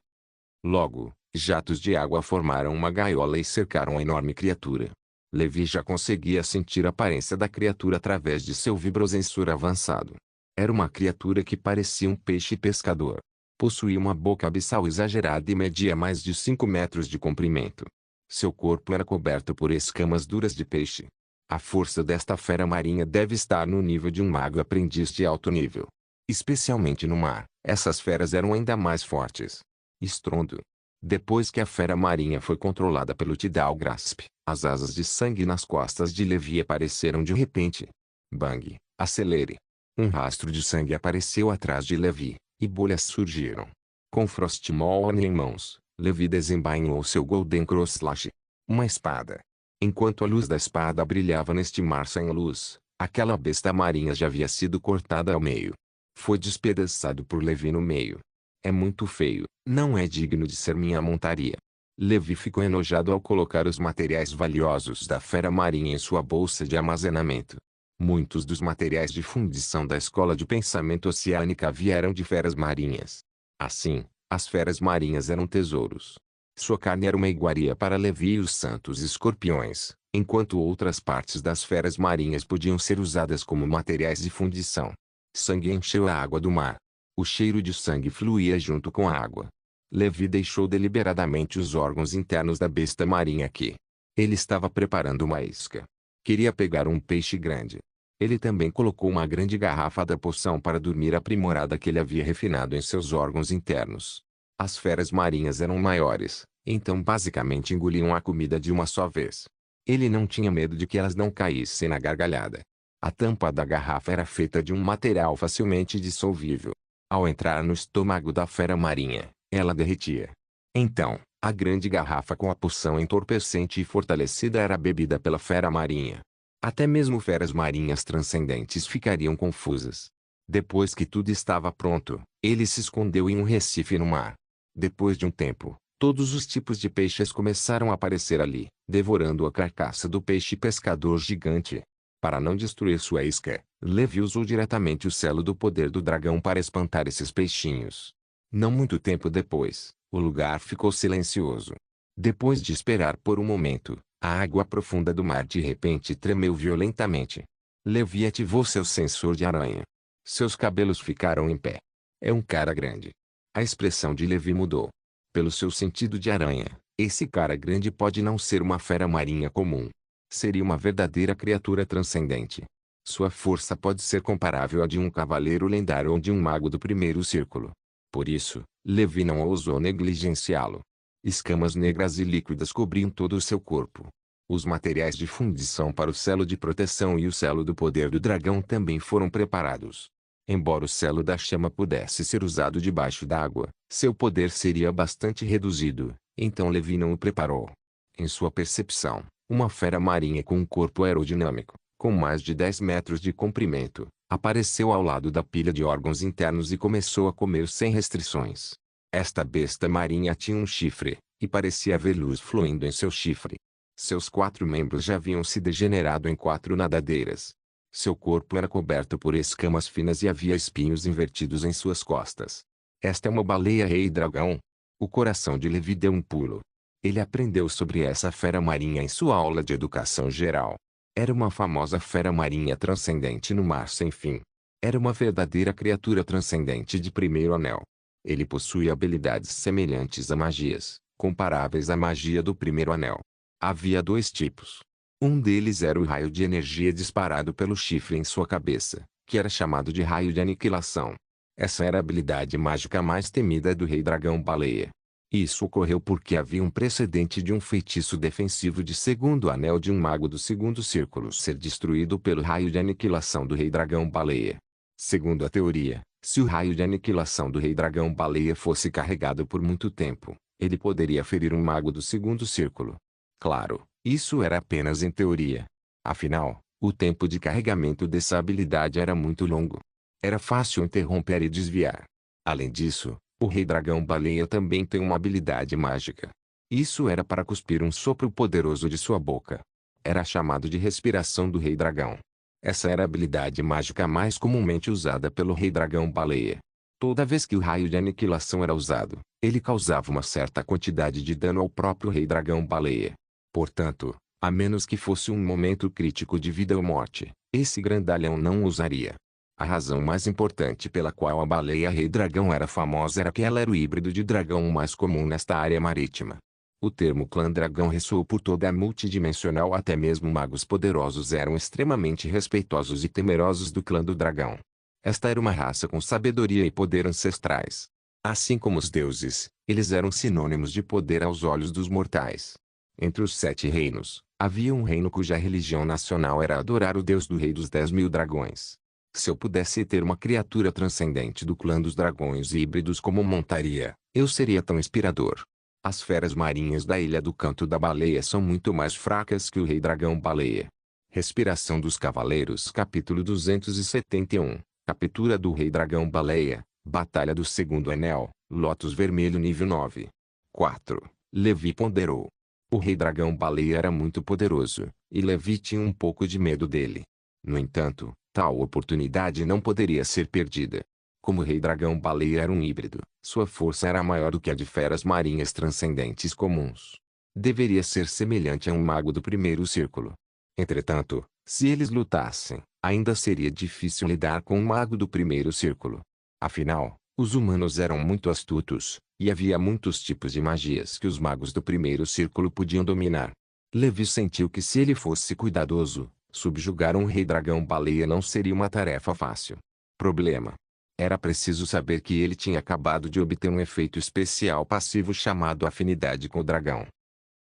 Logo, jatos de água formaram uma gaiola e cercaram a enorme criatura. Levi já conseguia sentir a aparência da criatura através de seu vibrosensor avançado. Era uma criatura que parecia um peixe pescador. Possuía uma boca abissal exagerada e media mais de 5 metros de comprimento. Seu corpo era coberto por escamas duras de peixe. A força desta fera marinha deve estar no nível de um mago aprendiz de alto nível. Especialmente no mar, essas feras eram ainda mais fortes. Estrondo. Depois que a fera marinha foi controlada pelo Tidal Grasp, as asas de sangue nas costas de Levi apareceram de repente. Bang! Acelere! Um rastro de sangue apareceu atrás de Levi, e bolhas surgiram. Com Frostmourne em mãos, Levi desembainhou seu Golden Cross Slash. Uma espada. Enquanto a luz da espada brilhava neste mar sem luz, aquela besta marinha já havia sido cortada ao meio. Foi despedaçado por Levi no meio. É muito feio, não é digno de ser minha montaria. Levi ficou enojado ao colocar os materiais valiosos da fera marinha em sua bolsa de armazenamento. Muitos dos materiais de fundição da escola de pensamento oceânica vieram de feras marinhas. Assim, as feras marinhas eram tesouros. Sua carne era uma iguaria para Levi e os santos escorpiões, enquanto outras partes das feras marinhas podiam ser usadas como materiais de fundição. Sangue encheu a água do mar. O cheiro de sangue fluía junto com a água. Levi deixou deliberadamente os órgãos internos da besta marinha aqui. Ele estava preparando uma isca. Queria pegar um peixe grande. Ele também colocou uma grande garrafa da poção para dormir aprimorada que ele havia refinado em seus órgãos internos. As feras marinhas eram maiores, então basicamente engoliam a comida de uma só vez. Ele não tinha medo de que elas não caíssem na gargalhada. A tampa da garrafa era feita de um material facilmente dissolvível. Ao entrar no estômago da fera marinha, ela derretia. Então, a grande garrafa com a poção entorpecente e fortalecida era bebida pela fera marinha. Até mesmo feras marinhas transcendentes ficariam confusas. Depois que tudo estava pronto, ele se escondeu em um recife no mar. Depois de um tempo, todos os tipos de peixes começaram a aparecer ali, devorando a carcaça do peixe pescador gigante. Para não destruir sua isca, Levi usou diretamente o selo do poder do dragão para espantar esses peixinhos. Não muito tempo depois, o lugar ficou silencioso. Depois de esperar por um momento, a água profunda do mar de repente tremeu violentamente. Levi ativou seu sensor de aranha. Seus cabelos ficaram em pé. É um cara grande. A expressão de Levi mudou. Pelo seu sentido de aranha, esse cara grande pode não ser uma fera marinha comum. Seria uma verdadeira criatura transcendente. Sua força pode ser comparável à de um cavaleiro lendário ou de um mago do primeiro círculo. Por isso, Levi não ousou negligenciá-lo. Escamas negras e líquidas cobriam todo o seu corpo. Os materiais de fundição para o selo de proteção e o selo do poder do dragão também foram preparados. Embora o selo da chama pudesse ser usado debaixo d'água, seu poder seria bastante reduzido, então Levi não o preparou. Em sua percepção, uma fera marinha com um corpo aerodinâmico, com mais de 10 metros de comprimento, apareceu ao lado da pilha de órgãos internos e começou a comer sem restrições. Esta besta marinha tinha um chifre, e parecia haver luz fluindo em seu chifre. Seus 4 membros já haviam se degenerado em 4 nadadeiras. Seu corpo era coberto por escamas finas e havia espinhos invertidos em suas costas. Esta é uma baleia rei dragão. O coração de Levi deu um pulo. Ele aprendeu sobre essa fera marinha em sua aula de educação geral. Era uma famosa fera marinha transcendente no mar sem fim. Era uma verdadeira criatura transcendente de primeiro anel. Ele possuía habilidades semelhantes a magias, comparáveis à magia do primeiro anel. Havia dois tipos. Um deles era o raio de energia disparado pelo chifre em sua cabeça, que era chamado de raio de aniquilação. Essa era a habilidade mágica mais temida do Rei Dragão Baleia. Isso ocorreu porque havia um precedente de um feitiço defensivo de segundo anel de um mago do segundo círculo ser destruído pelo raio de aniquilação do Rei Dragão Baleia. Segundo a teoria, se o raio de aniquilação do Rei Dragão Baleia fosse carregado por muito tempo, ele poderia ferir um mago do segundo círculo. Claro, isso era apenas em teoria. Afinal, o tempo de carregamento dessa habilidade era muito longo. Era fácil interromper e desviar. Além disso, o Rei Dragão Baleia também tem uma habilidade mágica. Isso era para cuspir um sopro poderoso de sua boca. Era chamado de respiração do Rei Dragão. Essa era a habilidade mágica mais comumente usada pelo Rei Dragão Baleia. Toda vez que o raio de aniquilação era usado, ele causava uma certa quantidade de dano ao próprio Rei Dragão Baleia. Portanto, a menos que fosse um momento crítico de vida ou morte, esse grandalhão não usaria. A razão mais importante pela qual a baleia Rei Dragão era famosa era que ela era o híbrido de dragão mais comum nesta área marítima. O termo clã dragão ressoou por toda a multidimensional, até mesmo magos poderosos eram extremamente respeitosos e temerosos do clã do dragão. Esta era uma raça com sabedoria e poder ancestrais. Assim como os deuses, eles eram sinônimos de poder aos olhos dos mortais. Entre os 7 reinos, havia um reino cuja religião nacional era adorar o deus do rei dos 10.000 dragões. Se eu pudesse ter uma criatura transcendente do clã dos dragões híbridos como montaria, eu seria tão inspirador. As feras marinhas da Ilha do Canto da Baleia são muito mais fracas que o Rei Dragão Baleia. Respiração dos Cavaleiros, capítulo 271. Captura do Rei Dragão Baleia, Batalha do Segundo Anel, Lótus Vermelho nível 9. 4. Levi ponderou. O Rei Dragão Baleia era muito poderoso, e Levi tinha um pouco de medo dele. No entanto, tal oportunidade não poderia ser perdida. Como o Rei Dragão Baleia era um híbrido, sua força era maior do que a de feras marinhas transcendentes comuns. Deveria ser semelhante a um mago do primeiro círculo. Entretanto, se eles lutassem, ainda seria difícil lidar com um mago do primeiro círculo. Afinal, os humanos eram muito astutos, e havia muitos tipos de magias que os magos do primeiro círculo podiam dominar. Levi sentiu que se ele fosse cuidadoso, subjugar um Rei Dragão Baleia não seria uma tarefa fácil. Problema: era preciso saber que ele tinha acabado de obter um efeito especial passivo chamado Afinidade com o Dragão.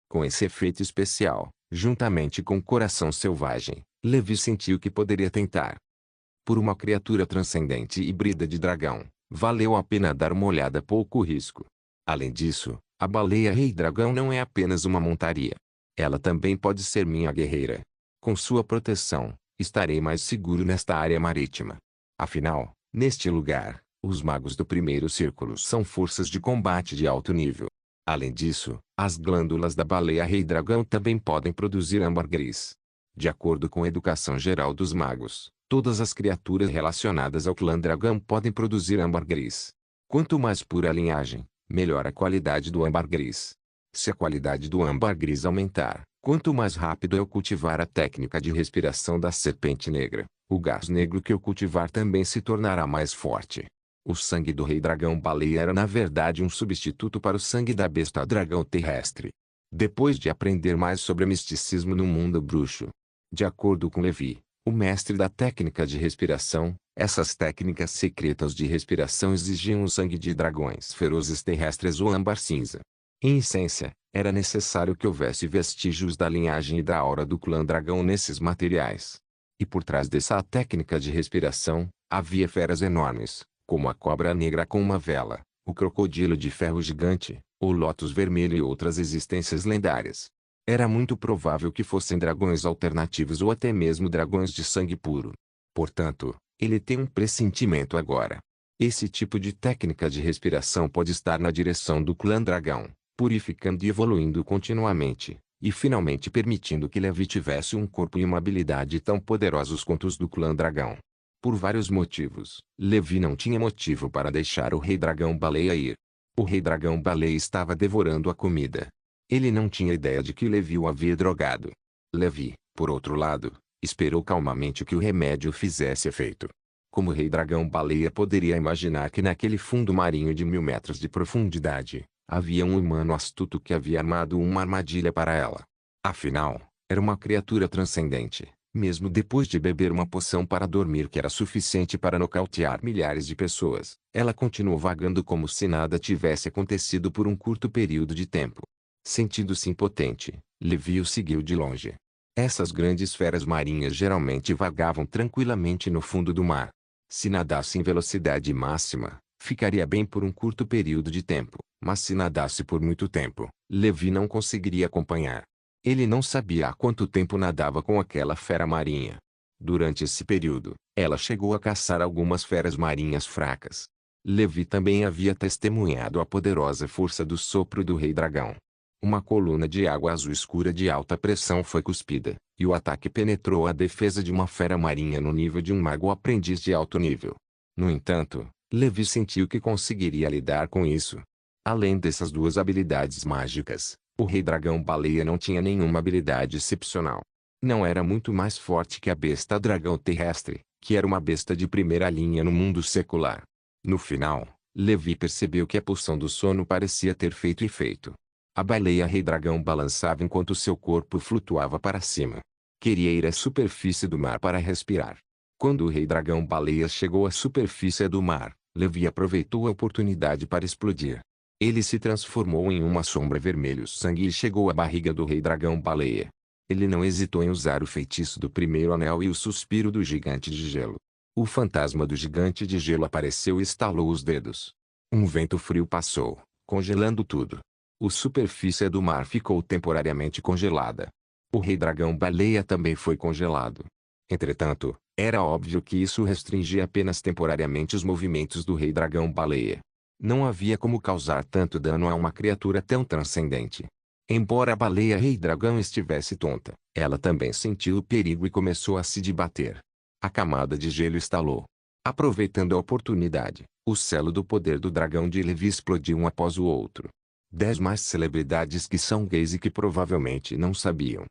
Com esse efeito especial, juntamente com o Coração Selvagem, Levi sentiu que poderia tentar. Por uma criatura transcendente híbrida de dragão, valeu a pena dar uma olhada a pouco risco. Além disso, a baleia Rei Dragão não é apenas uma montaria. Ela também pode ser minha guerreira. Com sua proteção, estarei mais seguro nesta área marítima. Afinal, neste lugar, os magos do primeiro círculo são forças de combate de alto nível. Além disso, as glândulas da baleia Rei Dragão também podem produzir âmbar gris. De acordo com a educação geral dos magos, todas as criaturas relacionadas ao clã dragão podem produzir âmbar gris. Quanto mais pura a linhagem, melhor a qualidade do âmbar gris. Se a qualidade do âmbar gris aumentar, quanto mais rápido eu cultivar a técnica de respiração da serpente negra, o gás negro que eu cultivar também se tornará mais forte. O sangue do Rei Dragão Baleia era na verdade um substituto para o sangue da besta dragão terrestre. Depois de aprender mais sobre misticismo no mundo bruxo, de acordo com Levi, o mestre da técnica de respiração, essas técnicas secretas de respiração exigiam o sangue de dragões ferozes terrestres ou âmbar cinza. Em essência, era necessário que houvesse vestígios da linhagem e da aura do clã dragão nesses materiais. E por trás dessa técnica de respiração, havia feras enormes, como a cobra negra com uma vela, o crocodilo de ferro gigante, o lótus vermelho e outras existências lendárias. Era muito provável que fossem dragões alternativos ou até mesmo dragões de sangue puro. Portanto, ele tem um pressentimento agora. Esse tipo de técnica de respiração pode estar na direção do clã dragão, purificando e evoluindo continuamente, e finalmente permitindo que Levi tivesse um corpo e uma habilidade tão poderosos quanto os do clã dragão. Por vários motivos, Levi não tinha motivo para deixar o Rei Dragão Baleia ir. O Rei Dragão Baleia estava devorando a comida. Ele não tinha ideia de que Levi o havia drogado. Levi, por outro lado, esperou calmamente que o remédio fizesse efeito. Como o rei dragão-baleia poderia imaginar que naquele fundo marinho de 1000 metros de profundidade, havia um humano astuto que havia armado uma armadilha para ela. Afinal, era uma criatura transcendente, mesmo depois de beber uma poção para dormir que era suficiente para nocautear milhares de pessoas. Ela continuou vagando como se nada tivesse acontecido por um curto período de tempo. Sentindo-se impotente, Levi o seguiu de longe. Essas grandes feras marinhas geralmente vagavam tranquilamente no fundo do mar. Se nadasse em velocidade máxima, ficaria bem por um curto período de tempo, mas se nadasse por muito tempo, Levi não conseguiria acompanhar. Ele não sabia há quanto tempo nadava com aquela fera marinha. Durante esse período, ela chegou a caçar algumas feras marinhas fracas. Levi também havia testemunhado a poderosa força do sopro do Rei Dragão. Uma coluna de água azul escura de alta pressão foi cuspida, e o ataque penetrou a defesa de uma fera marinha no nível de um mago aprendiz de alto nível. No entanto, Levi sentiu que conseguiria lidar com isso. Além dessas duas habilidades mágicas, o Rei Dragão-Baleia não tinha nenhuma habilidade excepcional. Não era muito mais forte que a besta dragão terrestre, que era uma besta de primeira linha no mundo secular. No final, Levi percebeu que a poção do sono parecia ter feito efeito. A baleia Rei Dragão balançava enquanto seu corpo flutuava para cima. Queria ir à superfície do mar para respirar. Quando o Rei Dragão-Baleia chegou à superfície do mar, Levi aproveitou a oportunidade para explodir. Ele se transformou em uma sombra vermelho-sangue e chegou à barriga do Rei Dragão-Baleia. Ele não hesitou em usar o feitiço do primeiro anel e o suspiro do gigante de gelo. O fantasma do gigante de gelo apareceu e estalou os dedos. Um vento frio passou, congelando tudo. A superfície do mar ficou temporariamente congelada. O Rei Dragão-Baleia também foi congelado. Entretanto, era óbvio que isso restringia apenas temporariamente os movimentos do Rei Dragão-Baleia. Não havia como causar tanto dano a uma criatura tão transcendente. Embora a baleia Rei Dragão estivesse tonta, ela também sentiu o perigo e começou a se debater. A camada de gelo estalou. Aproveitando a oportunidade, o selo do poder do dragão de Levi explodiu um após o outro. 10 mais celebridades que são gays e que provavelmente não sabiam.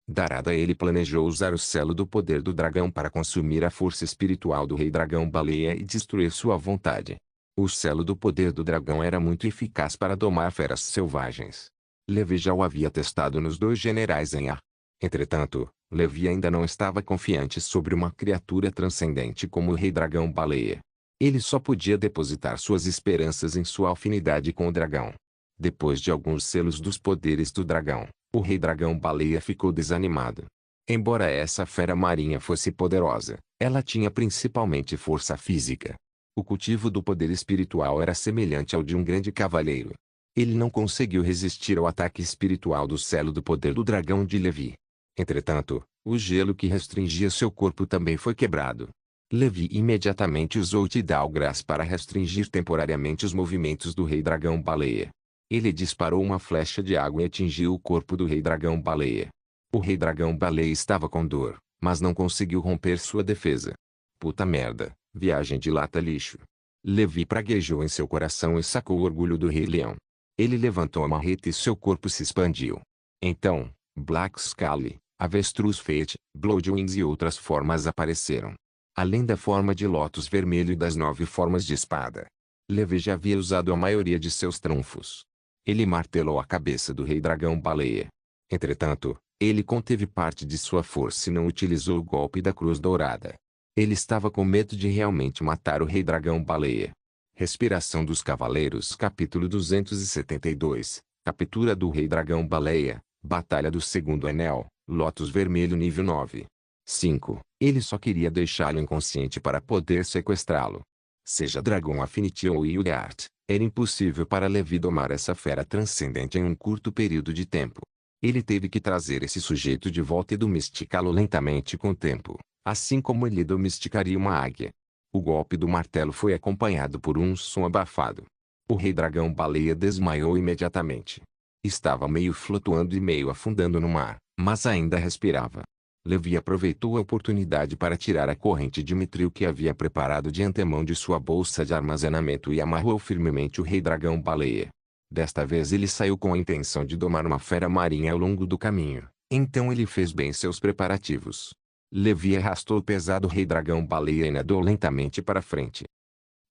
Darada ele planejou usar o selo do poder do dragão para consumir a força espiritual do Rei Dragão-Baleia e destruir sua vontade. O selo do poder do dragão era muito eficaz para domar feras selvagens. Levi já o havia testado nos 2 generais em ar. Entretanto, Levi ainda não estava confiante sobre uma criatura transcendente como o Rei Dragão-Baleia. Ele só podia depositar suas esperanças em sua afinidade com o dragão. Depois de alguns selos dos poderes do dragão, o Rei Dragão-Baleia ficou desanimado. Embora essa fera marinha fosse poderosa, ela tinha principalmente força física. O cultivo do poder espiritual era semelhante ao de um grande cavaleiro. Ele não conseguiu resistir ao ataque espiritual do selo do poder do dragão de Levi. Entretanto, o gelo que restringia seu corpo também foi quebrado. Levi imediatamente usou Tidalgras para restringir temporariamente os movimentos do Rei Dragão-Baleia. Ele disparou uma flecha de água e atingiu o corpo do Rei Dragão-Baleia. O Rei Dragão-Baleia estava com dor, mas não conseguiu romper sua defesa. Puta merda, viagem de lata lixo. Levi praguejou em seu coração e sacou o orgulho do Rei Leão. Ele levantou a marreta e seu corpo se expandiu. Então, Black Scully, Avestruz Fate, Bloodwings e outras formas apareceram. Além da forma de Lótus Vermelho e das 9 formas de espada. Levi já havia usado a maioria de seus trunfos. Ele martelou a cabeça do Rei Dragão-Baleia. Entretanto, ele conteve parte de sua força e não utilizou o golpe da Cruz Dourada. Ele estava com medo de realmente matar o Rei Dragão-Baleia. Respiração dos Cavaleiros Capítulo 272 Captura do Rei Dragão-Baleia, Batalha do Segundo Anel, Lótus Vermelho nível 9. 5. Ele só queria deixá-lo inconsciente para poder sequestrá-lo. Seja Dragon Affinity ou Yugart, era impossível para Levi domar essa fera transcendente em um curto período de tempo. Ele teve que trazer esse sujeito de volta e domesticá-lo lentamente com o tempo, assim como ele domesticaria uma águia. O golpe do martelo foi acompanhado por um som abafado. O Rei Dragão-Baleia desmaiou imediatamente. Estava meio flutuando e meio afundando no mar, mas ainda respirava. Levi aproveitou a oportunidade para tirar a corrente de mitril que havia preparado de antemão de sua bolsa de armazenamento e amarrou firmemente o Rei Dragão-Baleia. Desta vez ele saiu com a intenção de domar uma fera marinha ao longo do caminho, então ele fez bem seus preparativos. Levi arrastou o pesado rei dragão-baleia e nadou lentamente para frente.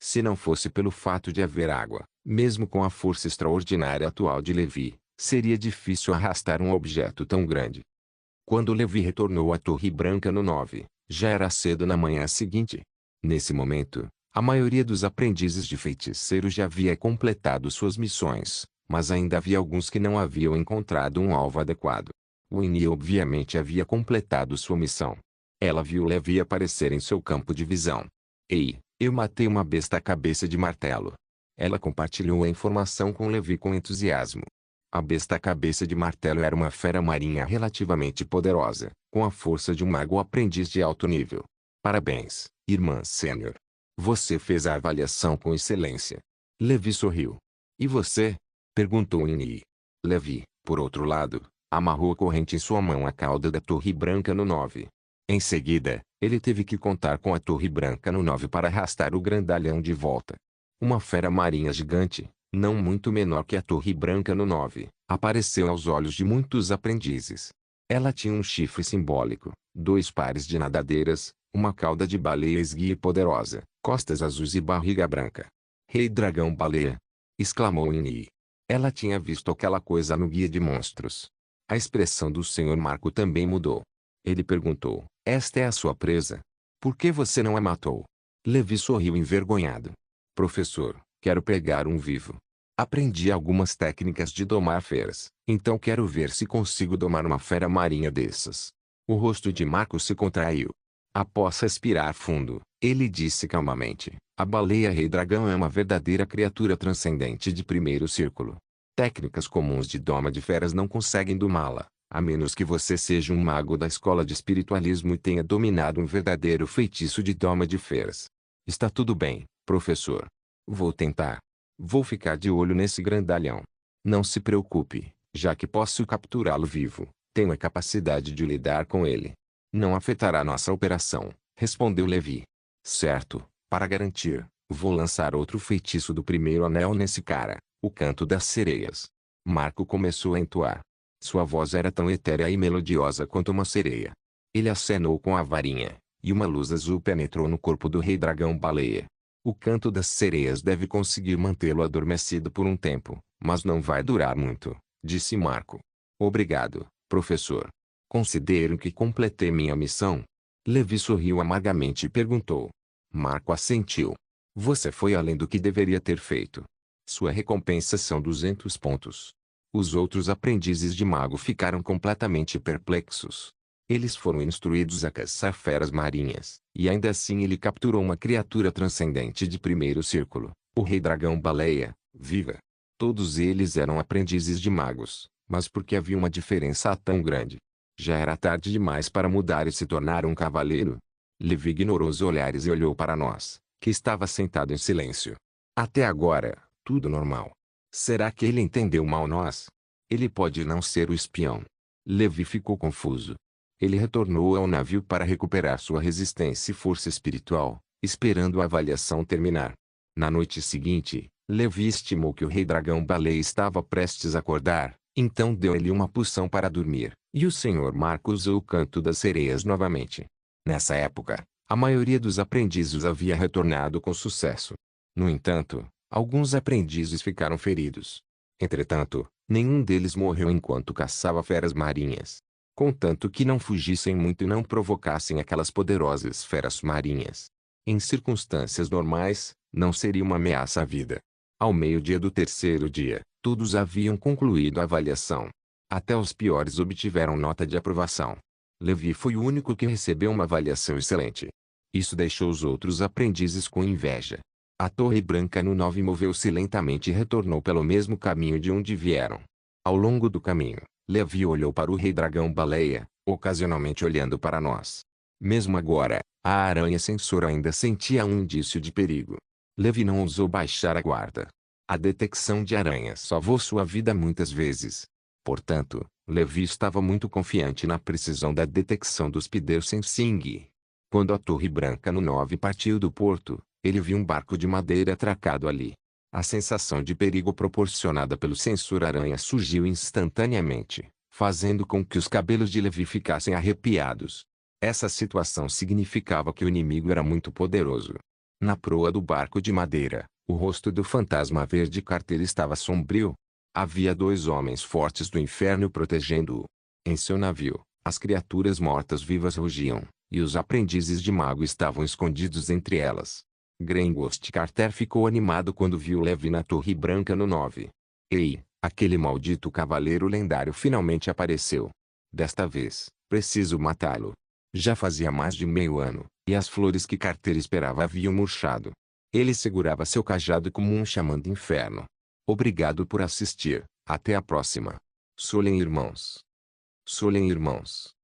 Se não fosse pelo fato de haver água, mesmo com a força extraordinária atual de Levi, seria difícil arrastar um objeto tão grande. Quando Levi retornou à Torre Branca no 9, já era cedo na manhã seguinte. Nesse momento, a maioria dos aprendizes de feiticeiro já havia completado suas missões, mas ainda havia alguns que não haviam encontrado um alvo adequado. Winnie obviamente havia completado sua missão. Ela viu Levi aparecer em seu campo de visão. Ei, eu matei uma besta cabeça de martelo. Ela compartilhou a informação com Levi com entusiasmo. A besta cabeça de martelo era uma fera marinha relativamente poderosa, com a força de um mago aprendiz de alto nível. Parabéns, irmã sênior. Você fez a avaliação com excelência. Levi sorriu. E você? Perguntou Winnie. Levi, por outro lado, amarrou a corrente em sua mão à cauda da Torre Branca no 9. Em seguida, ele teve que contar com a Torre Branca no 9 para arrastar o grandalhão de volta. Uma fera marinha gigante, não muito menor que a Torre Branca no 9, apareceu aos olhos de muitos aprendizes. Ela tinha um chifre simbólico, 2 pares de nadadeiras, uma cauda de baleia esguia e poderosa, costas azuis e barriga branca. Rei Dragão-Baleia! Exclamou Winnie. Ela tinha visto aquela coisa no Guia de Monstros. A expressão do Sr. Marco também mudou. Ele perguntou, esta é a sua presa? Por que você não a matou? Levi sorriu envergonhado. Professor, quero pegar um vivo. Aprendi algumas técnicas de domar feras, então quero ver se consigo domar uma fera marinha dessas. O rosto de Marco se contraiu. Após respirar fundo, ele disse calmamente, a baleia rei dragão é uma verdadeira criatura transcendente de primeiro círculo. Técnicas comuns de doma de feras não conseguem domá-la, a menos que você seja um mago da escola de espiritualismo e tenha dominado um verdadeiro feitiço de doma de feras. Está tudo bem, professor. Vou tentar. Vou ficar de olho nesse grandalhão. Não se preocupe, já que posso capturá-lo vivo, tenho a capacidade de lidar com ele. Não afetará nossa operação, respondeu Levi. Certo, para garantir, vou lançar outro feitiço do primeiro anel nesse cara, o canto das sereias. Marco começou a entoar. Sua voz era tão etérea e melodiosa quanto uma sereia. Ele acenou com a varinha, e uma luz azul penetrou no corpo do rei dragão-baleia. O canto das sereias deve conseguir mantê-lo adormecido por um tempo, mas não vai durar muito, disse Marco. Obrigado, professor. Considero que completei minha missão. Levi sorriu amargamente e perguntou. Marco assentiu. Você foi além do que deveria ter feito. Sua recompensa são 200 pontos. Os outros aprendizes de mago ficaram completamente perplexos. Eles foram instruídos a caçar feras marinhas, e ainda assim ele capturou uma criatura transcendente de primeiro círculo, o rei dragão-baleia, viva. Todos eles eram aprendizes de magos, mas por que havia uma diferença tão grande? Já era tarde demais para mudar e se tornar um cavaleiro. Levi ignorou os olhares e olhou para nós, que estava sentado em silêncio. Até agora, tudo normal. Será que ele entendeu mal nós? Ele pode não ser o espião. Levi ficou confuso. Ele retornou ao navio para recuperar sua resistência e força espiritual, esperando a avaliação terminar. Na noite seguinte, Levi estimou que o rei dragão-baleia estava prestes a acordar, então deu-lhe uma poção para dormir, e o Sr. Marco usou o canto das sereias novamente. Nessa época, a maioria dos aprendizes havia retornado com sucesso. No entanto, alguns aprendizes ficaram feridos. Entretanto, nenhum deles morreu enquanto caçava feras marinhas. Contanto que não fugissem muito e não provocassem aquelas poderosas feras marinhas. Em circunstâncias normais, não seria uma ameaça à vida. Ao meio-dia do terceiro dia, todos haviam concluído a avaliação. Até os piores obtiveram nota de aprovação. Levi foi o único que recebeu uma avaliação excelente. Isso deixou os outros aprendizes com inveja. A Torre Branca no 9 moveu-se lentamente e retornou pelo mesmo caminho de onde vieram. Ao longo do caminho, Levi olhou para o rei dragão-baleia, ocasionalmente olhando para nós. Mesmo agora, a aranha sensor ainda sentia um indício de perigo. Levi não ousou baixar a guarda. A detecção de aranhas salvou sua vida muitas vezes. Portanto, Levi estava muito confiante na precisão da detecção do Spider Sensing. Quando a Torre Branca no 9 partiu do porto, ele viu um barco de madeira atracado ali. A sensação de perigo proporcionada pelo sensor-aranha surgiu instantaneamente, fazendo com que os cabelos de Levi ficassem arrepiados. Essa situação significava que o inimigo era muito poderoso. Na proa do barco de madeira, o rosto do fantasma verde Carter estava sombrio. Havia dois homens fortes do inferno protegendo-o. Em seu navio, as criaturas mortas-vivas rugiam, e os aprendizes de mago estavam escondidos entre elas. Grengost Carter ficou animado quando viu Levi na Torre Branca no 9. Ei, aquele maldito cavaleiro lendário finalmente apareceu. Desta vez, preciso matá-lo. Já fazia mais de meio ano, e as flores que Carter esperava haviam murchado. Ele segurava seu cajado como um xamã do inferno. Obrigado por assistir. Até a próxima. Solen Irmãos. Solen Irmãos.